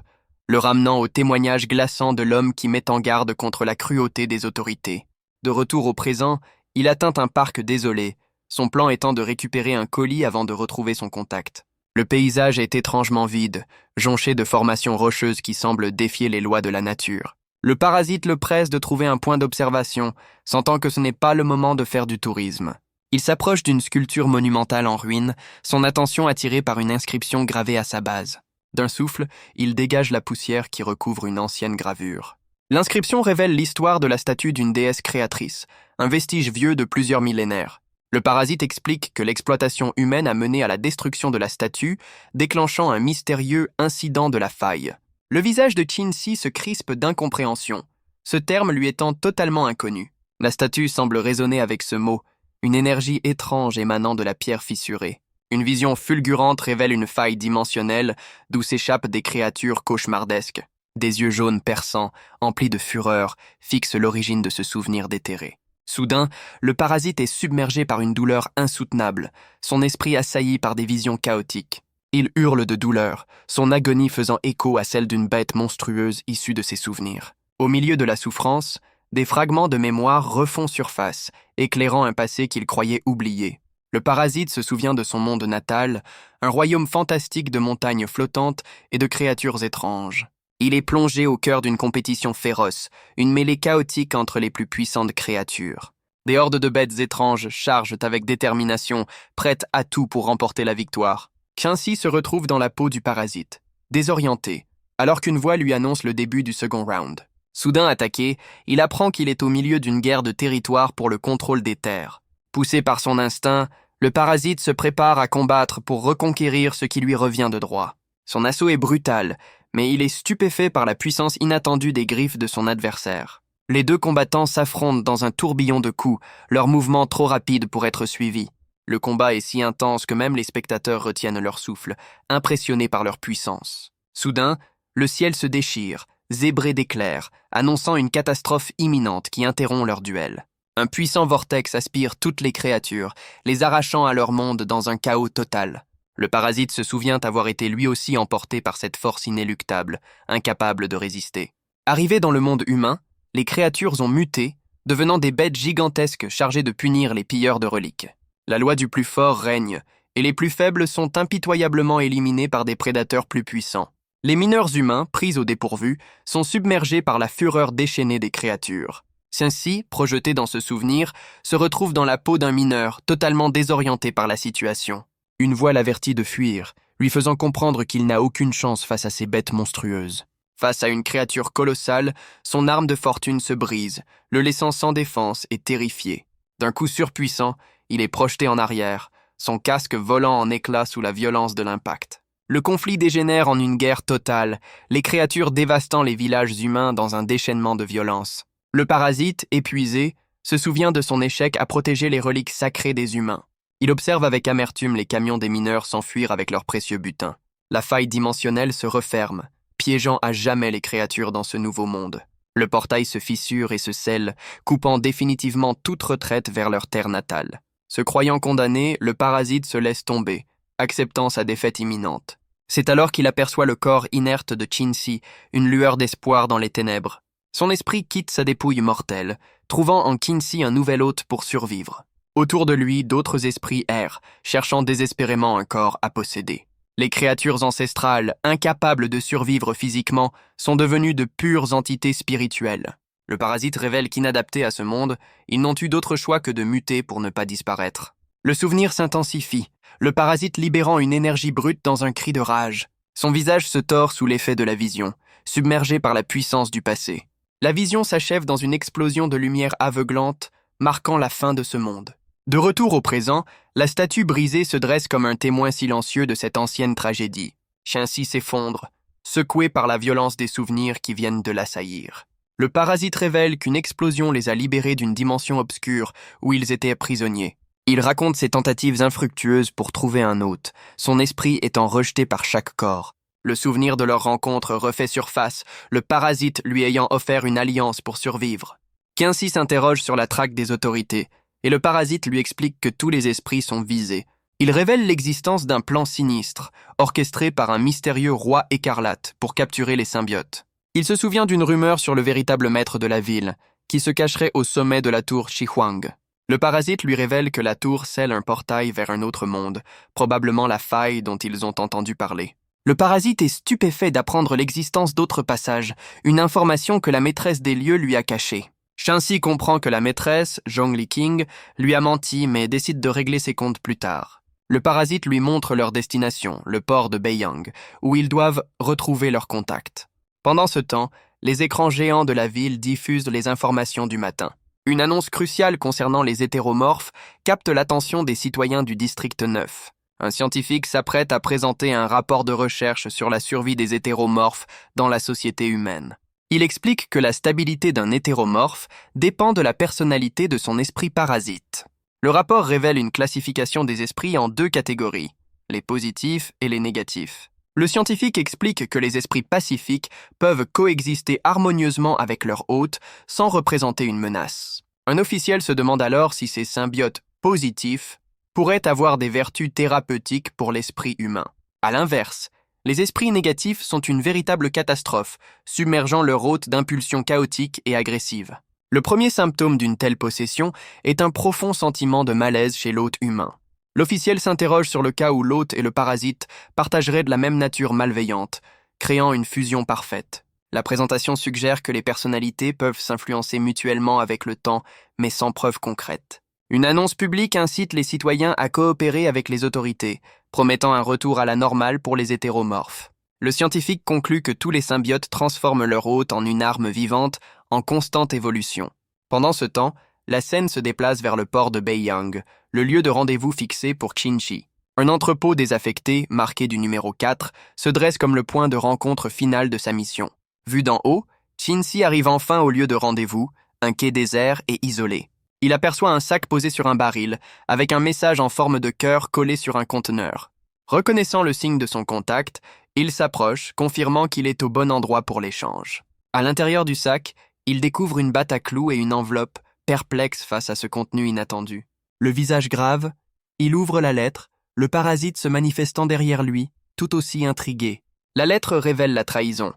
le ramenant au témoignage glaçant de l'homme qui met en garde contre la cruauté des autorités. De retour au présent, il atteint un parc désolé, son plan étant de récupérer un colis avant de retrouver son contact. Le paysage est étrangement vide, jonché de formations rocheuses qui semblent défier les lois de la nature. Le parasite le presse de trouver un point d'observation, sentant que ce n'est pas le moment de faire du tourisme. Il s'approche d'une sculpture monumentale en ruine, son attention attirée par une inscription gravée à sa base. D'un souffle, il dégage la poussière qui recouvre une ancienne gravure. L'inscription révèle l'histoire de la statue d'une déesse créatrice, un vestige vieux de plusieurs millénaires. Le parasite explique que l'exploitation humaine a mené à la destruction de la statue, déclenchant un mystérieux incident de la faille. Le visage de Qin-Shi se crispe d'incompréhension, ce terme lui étant totalement inconnu. La statue semble résonner avec ce mot, une énergie étrange émanant de la pierre fissurée. Une vision fulgurante révèle une faille dimensionnelle d'où s'échappent des créatures cauchemardesques. Des yeux jaunes perçants, emplis de fureur, fixent l'origine de ce souvenir déterré. Soudain, le parasite est submergé par une douleur insoutenable, son esprit assailli par des visions chaotiques. Il hurle de douleur, son agonie faisant écho à celle d'une bête monstrueuse issue de ses souvenirs. Au milieu de la souffrance, des fragments de mémoire refont surface, éclairant un passé qu'il croyait oublié. Le parasite se souvient de son monde natal, un royaume fantastique de montagnes flottantes et de créatures étranges. Il est plongé au cœur d'une compétition féroce, une mêlée chaotique entre les plus puissantes créatures. Des hordes de bêtes étranges chargent avec détermination, prêtes à tout pour remporter la victoire. Qin-Shi se retrouve dans la peau du parasite, désorienté, alors qu'une voix lui annonce le début du second round. Soudain attaqué, il apprend qu'il est au milieu d'une guerre de territoire pour le contrôle des terres. Poussé par son instinct, le parasite se prépare à combattre pour reconquérir ce qui lui revient de droit. Son assaut est brutal, mais il est stupéfait par la puissance inattendue des griffes de son adversaire. Les deux combattants s'affrontent dans un tourbillon de coups, leurs mouvements trop rapides pour être suivis. Le combat est si intense que même les spectateurs retiennent leur souffle, impressionnés par leur puissance. Soudain, le ciel se déchire, zébré d'éclairs, annonçant une catastrophe imminente qui interrompt leur duel. Un puissant vortex aspire toutes les créatures, les arrachant à leur monde dans un chaos total. Le parasite se souvient avoir été lui aussi emporté par cette force inéluctable, incapable de résister. Arrivés dans le monde humain, les créatures ont muté, devenant des bêtes gigantesques chargées de punir les pilleurs de reliques. La loi du plus fort règne, et les plus faibles sont impitoyablement éliminés par des prédateurs plus puissants. Les mineurs humains, pris au dépourvu, sont submergés par la fureur déchaînée des créatures. Qin-Shi, projeté dans ce souvenir, se retrouve dans la peau d'un mineur, totalement désorienté par la situation. Une voix l'avertit de fuir, lui faisant comprendre qu'il n'a aucune chance face à ces bêtes monstrueuses. Face à une créature colossale, son arme de fortune se brise, le laissant sans défense et terrifié. D'un coup surpuissant, il est projeté en arrière, son casque volant en éclats sous la violence de l'impact. Le conflit dégénère en une guerre totale, les créatures dévastant les villages humains dans un déchaînement de violence. Le parasite, épuisé, se souvient de son échec à protéger les reliques sacrées des humains. Il observe avec amertume les camions des mineurs s'enfuir avec leurs précieux butins. La faille dimensionnelle se referme, piégeant à jamais les créatures dans ce nouveau monde. Le portail se fissure et se scelle, coupant définitivement toute retraite vers leur terre natale. Se croyant condamné, le parasite se laisse tomber, acceptant sa défaite imminente. C'est alors qu'il aperçoit le corps inerte de Qin-Shi, une lueur d'espoir dans les ténèbres. Son esprit quitte sa dépouille mortelle, trouvant en Qin-Shi un nouvel hôte pour survivre. Autour de lui, d'autres esprits errent, cherchant désespérément un corps à posséder. Les créatures ancestrales, incapables de survivre physiquement, sont devenues de pures entités spirituelles. Le parasite révèle qu'inadaptés à ce monde, ils n'ont eu d'autre choix que de muter pour ne pas disparaître. Le souvenir s'intensifie, le parasite libérant une énergie brute dans un cri de rage. Son visage se tord sous l'effet de la vision, submergé par la puissance du passé. La vision s'achève dans une explosion de lumière aveuglante, marquant la fin de ce monde. De retour au présent, la statue brisée se dresse comme un témoin silencieux de cette ancienne tragédie. Qin-Shi s'effondre, secoué par la violence des souvenirs qui viennent de l'assaillir. Le parasite révèle qu'une explosion les a libérés d'une dimension obscure où ils étaient prisonniers. Il raconte ses tentatives infructueuses pour trouver un hôte, son esprit étant rejeté par chaque corps. Le souvenir de leur rencontre refait surface, le parasite lui ayant offert une alliance pour survivre. Qin-Shi s'interroge sur la traque des autorités, et le parasite lui explique que tous les esprits sont visés. Il révèle l'existence d'un plan sinistre, orchestré par un mystérieux roi écarlate pour capturer les symbiotes. Il se souvient d'une rumeur sur le véritable maître de la ville, qui se cacherait au sommet de la tour Shihuang. Le parasite lui révèle que la tour scelle un portail vers un autre monde, probablement la faille dont ils ont entendu parler. Le parasite est stupéfait d'apprendre l'existence d'autres passages, une information que la maîtresse des lieux lui a cachée. Qin-Shi comprend que la maîtresse, Zhong Liqing, lui a menti mais décide de régler ses comptes plus tard. Le parasite lui montre leur destination, le port de Beiyang, où ils doivent retrouver leur contact. Pendant ce temps, les écrans géants de la ville diffusent les informations du matin. Une annonce cruciale concernant les hétéromorphes capte l'attention des citoyens du district 9. Un scientifique s'apprête à présenter un rapport de recherche sur la survie des hétéromorphes dans la société humaine. Il explique que la stabilité d'un hétéromorphe dépend de la personnalité de son esprit parasite. Le rapport révèle une classification des esprits en 2 catégories, les positifs et les négatifs. Le scientifique explique que les esprits pacifiques peuvent coexister harmonieusement avec leur hôte sans représenter une menace. Un officiel se demande alors si ces symbiotes positifs pourraient avoir des vertus thérapeutiques pour l'esprit humain. À l'inverse, les esprits négatifs sont une véritable catastrophe, submergeant leur hôte d'impulsions chaotiques et agressives. Le premier symptôme d'une telle possession est un profond sentiment de malaise chez l'hôte humain. L'officiel s'interroge sur le cas où l'hôte et le parasite partageraient de la même nature malveillante, créant une fusion parfaite. La présentation suggère que les personnalités peuvent s'influencer mutuellement avec le temps, mais sans preuve concrète. Une annonce publique incite les citoyens à coopérer avec les autorités, promettant un retour à la normale pour les hétéromorphes. Le scientifique conclut que tous les symbiotes transforment leur hôte en une arme vivante en constante évolution. Pendant ce temps, la scène se déplace vers le port de Beiyang, le lieu de rendez-vous fixé pour Qinshi. Un entrepôt désaffecté, marqué du numéro 4, se dresse comme le point de rencontre final de sa mission. Vu d'en haut, Qinshi arrive enfin au lieu de rendez-vous, un quai désert et isolé. Il aperçoit un sac posé sur un baril, avec un message en forme de cœur collé sur un conteneur. Reconnaissant le signe de son contact, il s'approche, confirmant qu'il est au bon endroit pour l'échange. À l'intérieur du sac, il découvre une batte à clous et une enveloppe, perplexe face à ce contenu inattendu. Le visage grave, il ouvre la lettre, le parasite se manifestant derrière lui, tout aussi intrigué. La lettre révèle la trahison.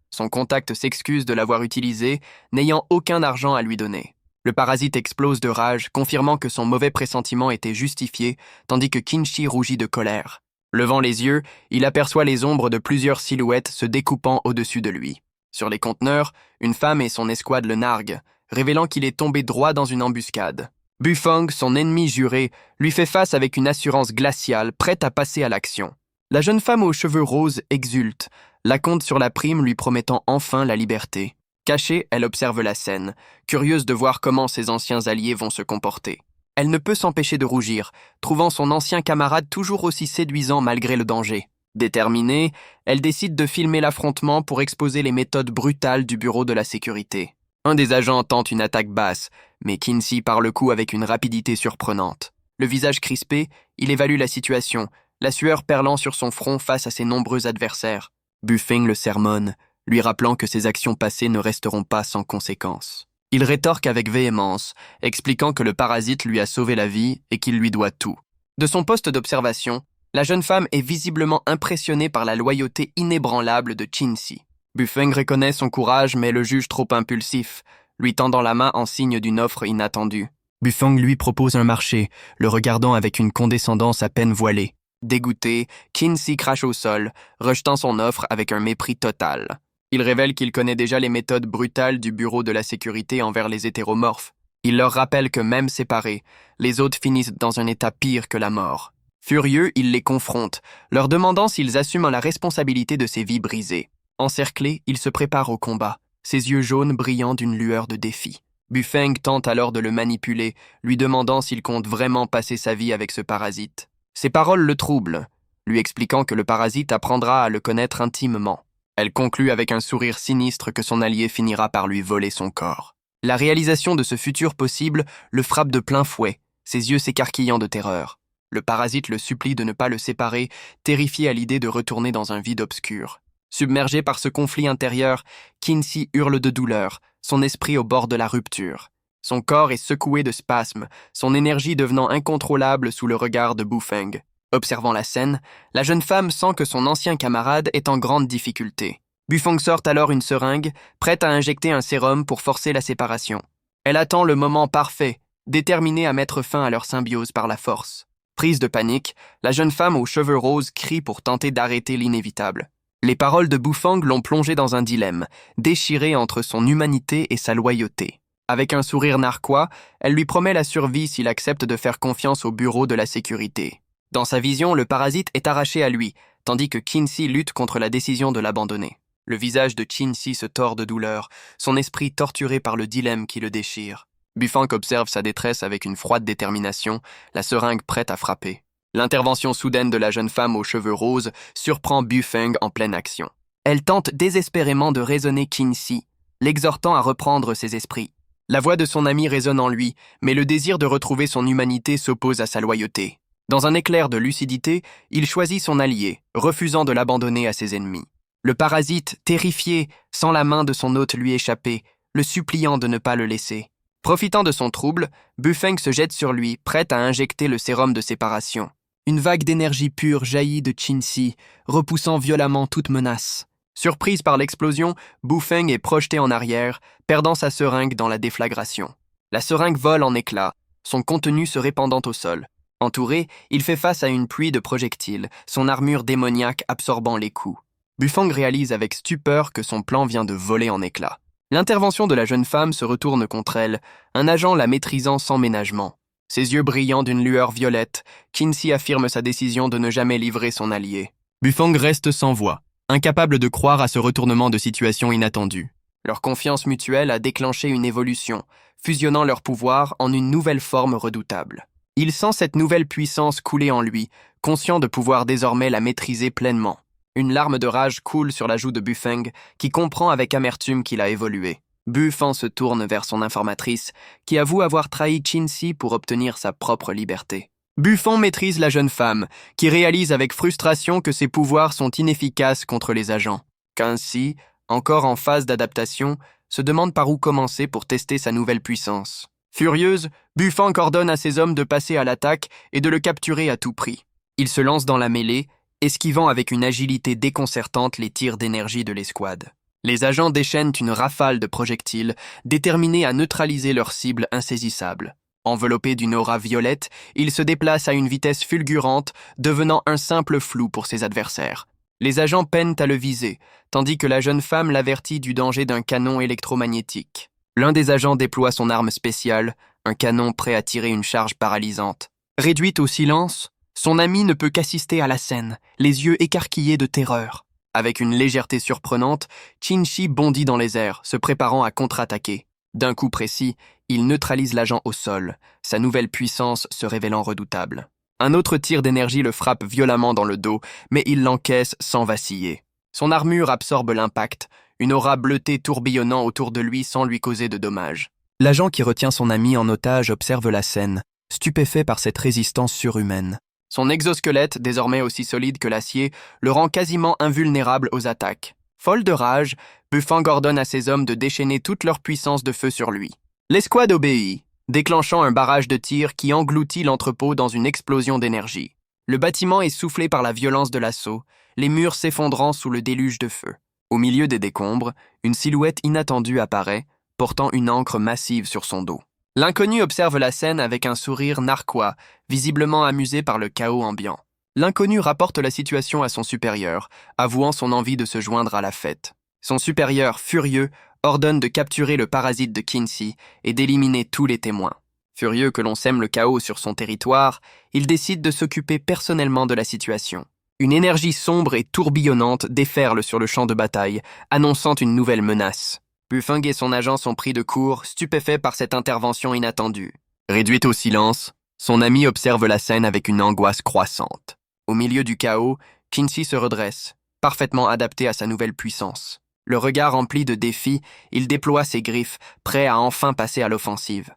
Son contact s'excuse de l'avoir utilisée, n'ayant aucun argent à lui donner. Le parasite explose de rage, confirmant que son mauvais pressentiment était justifié, tandis que Qinshi rougit de colère. Levant les yeux, il aperçoit les ombres de plusieurs silhouettes se découpant au-dessus de lui. Sur les conteneurs, une femme et son escouade le narguent, révélant qu'il est tombé droit dans une embuscade. Bufang, son ennemi juré, lui fait face avec une assurance glaciale, prête à passer à l'action. La jeune femme aux cheveux roses exulte, la compte sur la prime lui promettant enfin la liberté. Cachée, elle observe la scène, curieuse de voir comment ses anciens alliés vont se comporter. Elle ne peut s'empêcher de rougir, trouvant son ancien camarade toujours aussi séduisant malgré le danger. Déterminée, elle décide de filmer l'affrontement pour exposer les méthodes brutales du bureau de la sécurité. Un des agents tente une attaque basse, mais Qinshi part le coup avec une rapidité surprenante. Le visage crispé, il évalue la situation, la sueur perlant sur son front face à ses nombreux adversaires. Bufeng le sermonne, lui rappelant que ses actions passées ne resteront pas sans conséquences. Il rétorque avec véhémence, expliquant que le parasite lui a sauvé la vie et qu'il lui doit tout. De son poste d'observation, la jeune femme est visiblement impressionnée par la loyauté inébranlable de Qinshi. Bufeng reconnaît son courage mais le juge trop impulsif, lui tendant la main en signe d'une offre inattendue. Bufeng lui propose un marché, le regardant avec une condescendance à peine voilée. Dégoûté, Qinshi crache au sol, rejetant son offre avec un mépris total. Il révèle qu'il connaît déjà les méthodes brutales du bureau de la sécurité envers les hétéromorphes. Il leur rappelle que même séparés, les autres finissent dans un état pire que la mort. Furieux, il les confronte, leur demandant s'ils assument la responsabilité de ces vies brisées. Encerclé, il se prépare au combat, ses yeux jaunes brillant d'une lueur de défi. Bufeng tente alors de le manipuler, lui demandant s'il compte vraiment passer sa vie avec ce parasite. Ses paroles le troublent, lui expliquant que le parasite apprendra à le connaître intimement. Elle conclut avec un sourire sinistre que son allié finira par lui voler son corps. La réalisation de ce futur possible le frappe de plein fouet, ses yeux s'écarquillant de terreur. Le parasite le supplie de ne pas le séparer, terrifié à l'idée de retourner dans un vide obscur. Submergé par ce conflit intérieur, Qinshi hurle de douleur, son esprit au bord de la rupture. Son corps est secoué de spasmes, son énergie devenant incontrôlable sous le regard de Bufeng. Observant la scène, la jeune femme sent que son ancien camarade est en grande difficulté. Bufeng sort alors une seringue, prête à injecter un sérum pour forcer la séparation. Elle attend le moment parfait, déterminée à mettre fin à leur symbiose par la force. Prise de panique, la jeune femme aux cheveux roses crie pour tenter d'arrêter l'inévitable. Les paroles de Bufeng l'ont plongée dans un dilemme, déchiré entre son humanité et sa loyauté. Avec un sourire narquois, elle lui promet la survie s'il accepte de faire confiance au bureau de la sécurité. Dans sa vision, le parasite est arraché à lui, tandis que Qincy lutte contre la décision de l'abandonner. Le visage de Qincy se tord de douleur, son esprit torturé par le dilemme qui le déchire. Bufang observe sa détresse avec une froide détermination, la seringue prête à frapper. L'intervention soudaine de la jeune femme aux cheveux roses surprend Bufang en pleine action. Elle tente désespérément de raisonner Qincy, l'exhortant à reprendre ses esprits. La voix de son ami résonne en lui, mais le désir de retrouver son humanité s'oppose à sa loyauté. Dans un éclair de lucidité, il choisit son allié, refusant de l'abandonner à ses ennemis. Le parasite, terrifié, sent la main de son hôte lui échapper, le suppliant de ne pas le laisser. Profitant de son trouble, Bufang se jette sur lui, prêt à injecter le sérum de séparation. Une vague d'énergie pure jaillit de Qincy, repoussant violemment toute menace. Surprise par l'explosion, Bufang est projeté en arrière, perdant sa seringue dans la déflagration. La seringue vole en éclats, son contenu se répandant au sol. Entouré, il fait face à une pluie de projectiles, son armure démoniaque absorbant les coups. Bufang réalise avec stupeur que son plan vient de voler en éclats. L'intervention de la jeune femme se retourne contre elle, un agent la maîtrisant sans ménagement. Ses yeux brillant d'une lueur violette, Qincy affirme sa décision de ne jamais livrer son allié. Bufang reste sans voix, incapable de croire à ce retournement de situation inattendu. Leur confiance mutuelle a déclenché une évolution, fusionnant leurs pouvoirs en une nouvelle forme redoutable. Il sent cette nouvelle puissance couler en lui, conscient de pouvoir désormais la maîtriser pleinement. Une larme de rage coule sur la joue de Bufang, qui comprend avec amertume qu'il a évolué. Bufang se tourne vers son informatrice, qui avoue avoir trahi Qincy pour obtenir sa propre liberté. Bufang maîtrise la jeune femme, qui réalise avec frustration que ses pouvoirs sont inefficaces contre les agents. Qincy, encore en phase d'adaptation, se demande par où commencer pour tester sa nouvelle puissance. Furieuse, Bufang ordonne à ses hommes de passer à l'attaque et de le capturer à tout prix. Il se lance dans la mêlée, esquivant avec une agilité déconcertante les tirs d'énergie de l'escouade. Les agents déchaînent une rafale de projectiles, déterminés à neutraliser leur cible insaisissable. Enveloppés d'une aura violette, ils se déplacent à une vitesse fulgurante, devenant un simple flou pour ses adversaires. Les agents peinent à le viser, tandis que la jeune femme l'avertit du danger d'un canon électromagnétique. L'un des agents déploie son arme spéciale, un canon prêt à tirer une charge paralysante. Réduite au silence, son ami ne peut qu'assister à la scène, les yeux écarquillés de terreur. Avec une légèreté surprenante, Qincy bondit dans les airs, se préparant à contre-attaquer. D'un coup précis, il neutralise l'agent au sol, sa nouvelle puissance se révélant redoutable. Un autre tir d'énergie le frappe violemment dans le dos, mais il l'encaisse sans vaciller. Son armure absorbe l'impact, une aura bleutée tourbillonnant autour de lui sans lui causer de dommages. L'agent qui retient son ami en otage observe la scène, stupéfait par cette résistance surhumaine. Son exosquelette, désormais aussi solide que l'acier, le rend quasiment invulnérable aux attaques. Folle de rage, Bufang ordonne à ses hommes de déchaîner toute leur puissance de feu sur lui. L'escouade obéit, déclenchant un barrage de tirs qui engloutit l'entrepôt dans une explosion d'énergie. Le bâtiment est soufflé par la violence de l'assaut, les murs s'effondrant sous le déluge de feu. Au milieu des décombres, une silhouette inattendue apparaît, portant une ancre massive sur son dos. L'inconnu observe la scène avec un sourire narquois, visiblement amusé par le chaos ambiant. L'inconnu rapporte la situation à son supérieur, avouant son envie de se joindre à la fête. Son supérieur, furieux, ordonne de capturer le parasite de Qincy et d'éliminer tous les témoins. Furieux que l'on sème le chaos sur son territoire, il décide de s'occuper personnellement de la situation. Une énergie sombre et tourbillonnante déferle sur le champ de bataille, annonçant une nouvelle menace. Bufang et son agent sont pris de court, stupéfaits par cette intervention inattendue. Réduit au silence, son ami observe la scène avec une angoisse croissante. Au milieu du chaos, Qincy se redresse, parfaitement adapté à sa nouvelle puissance. Le regard rempli de défi, il déploie ses griffes, prêt à enfin passer à l'offensive.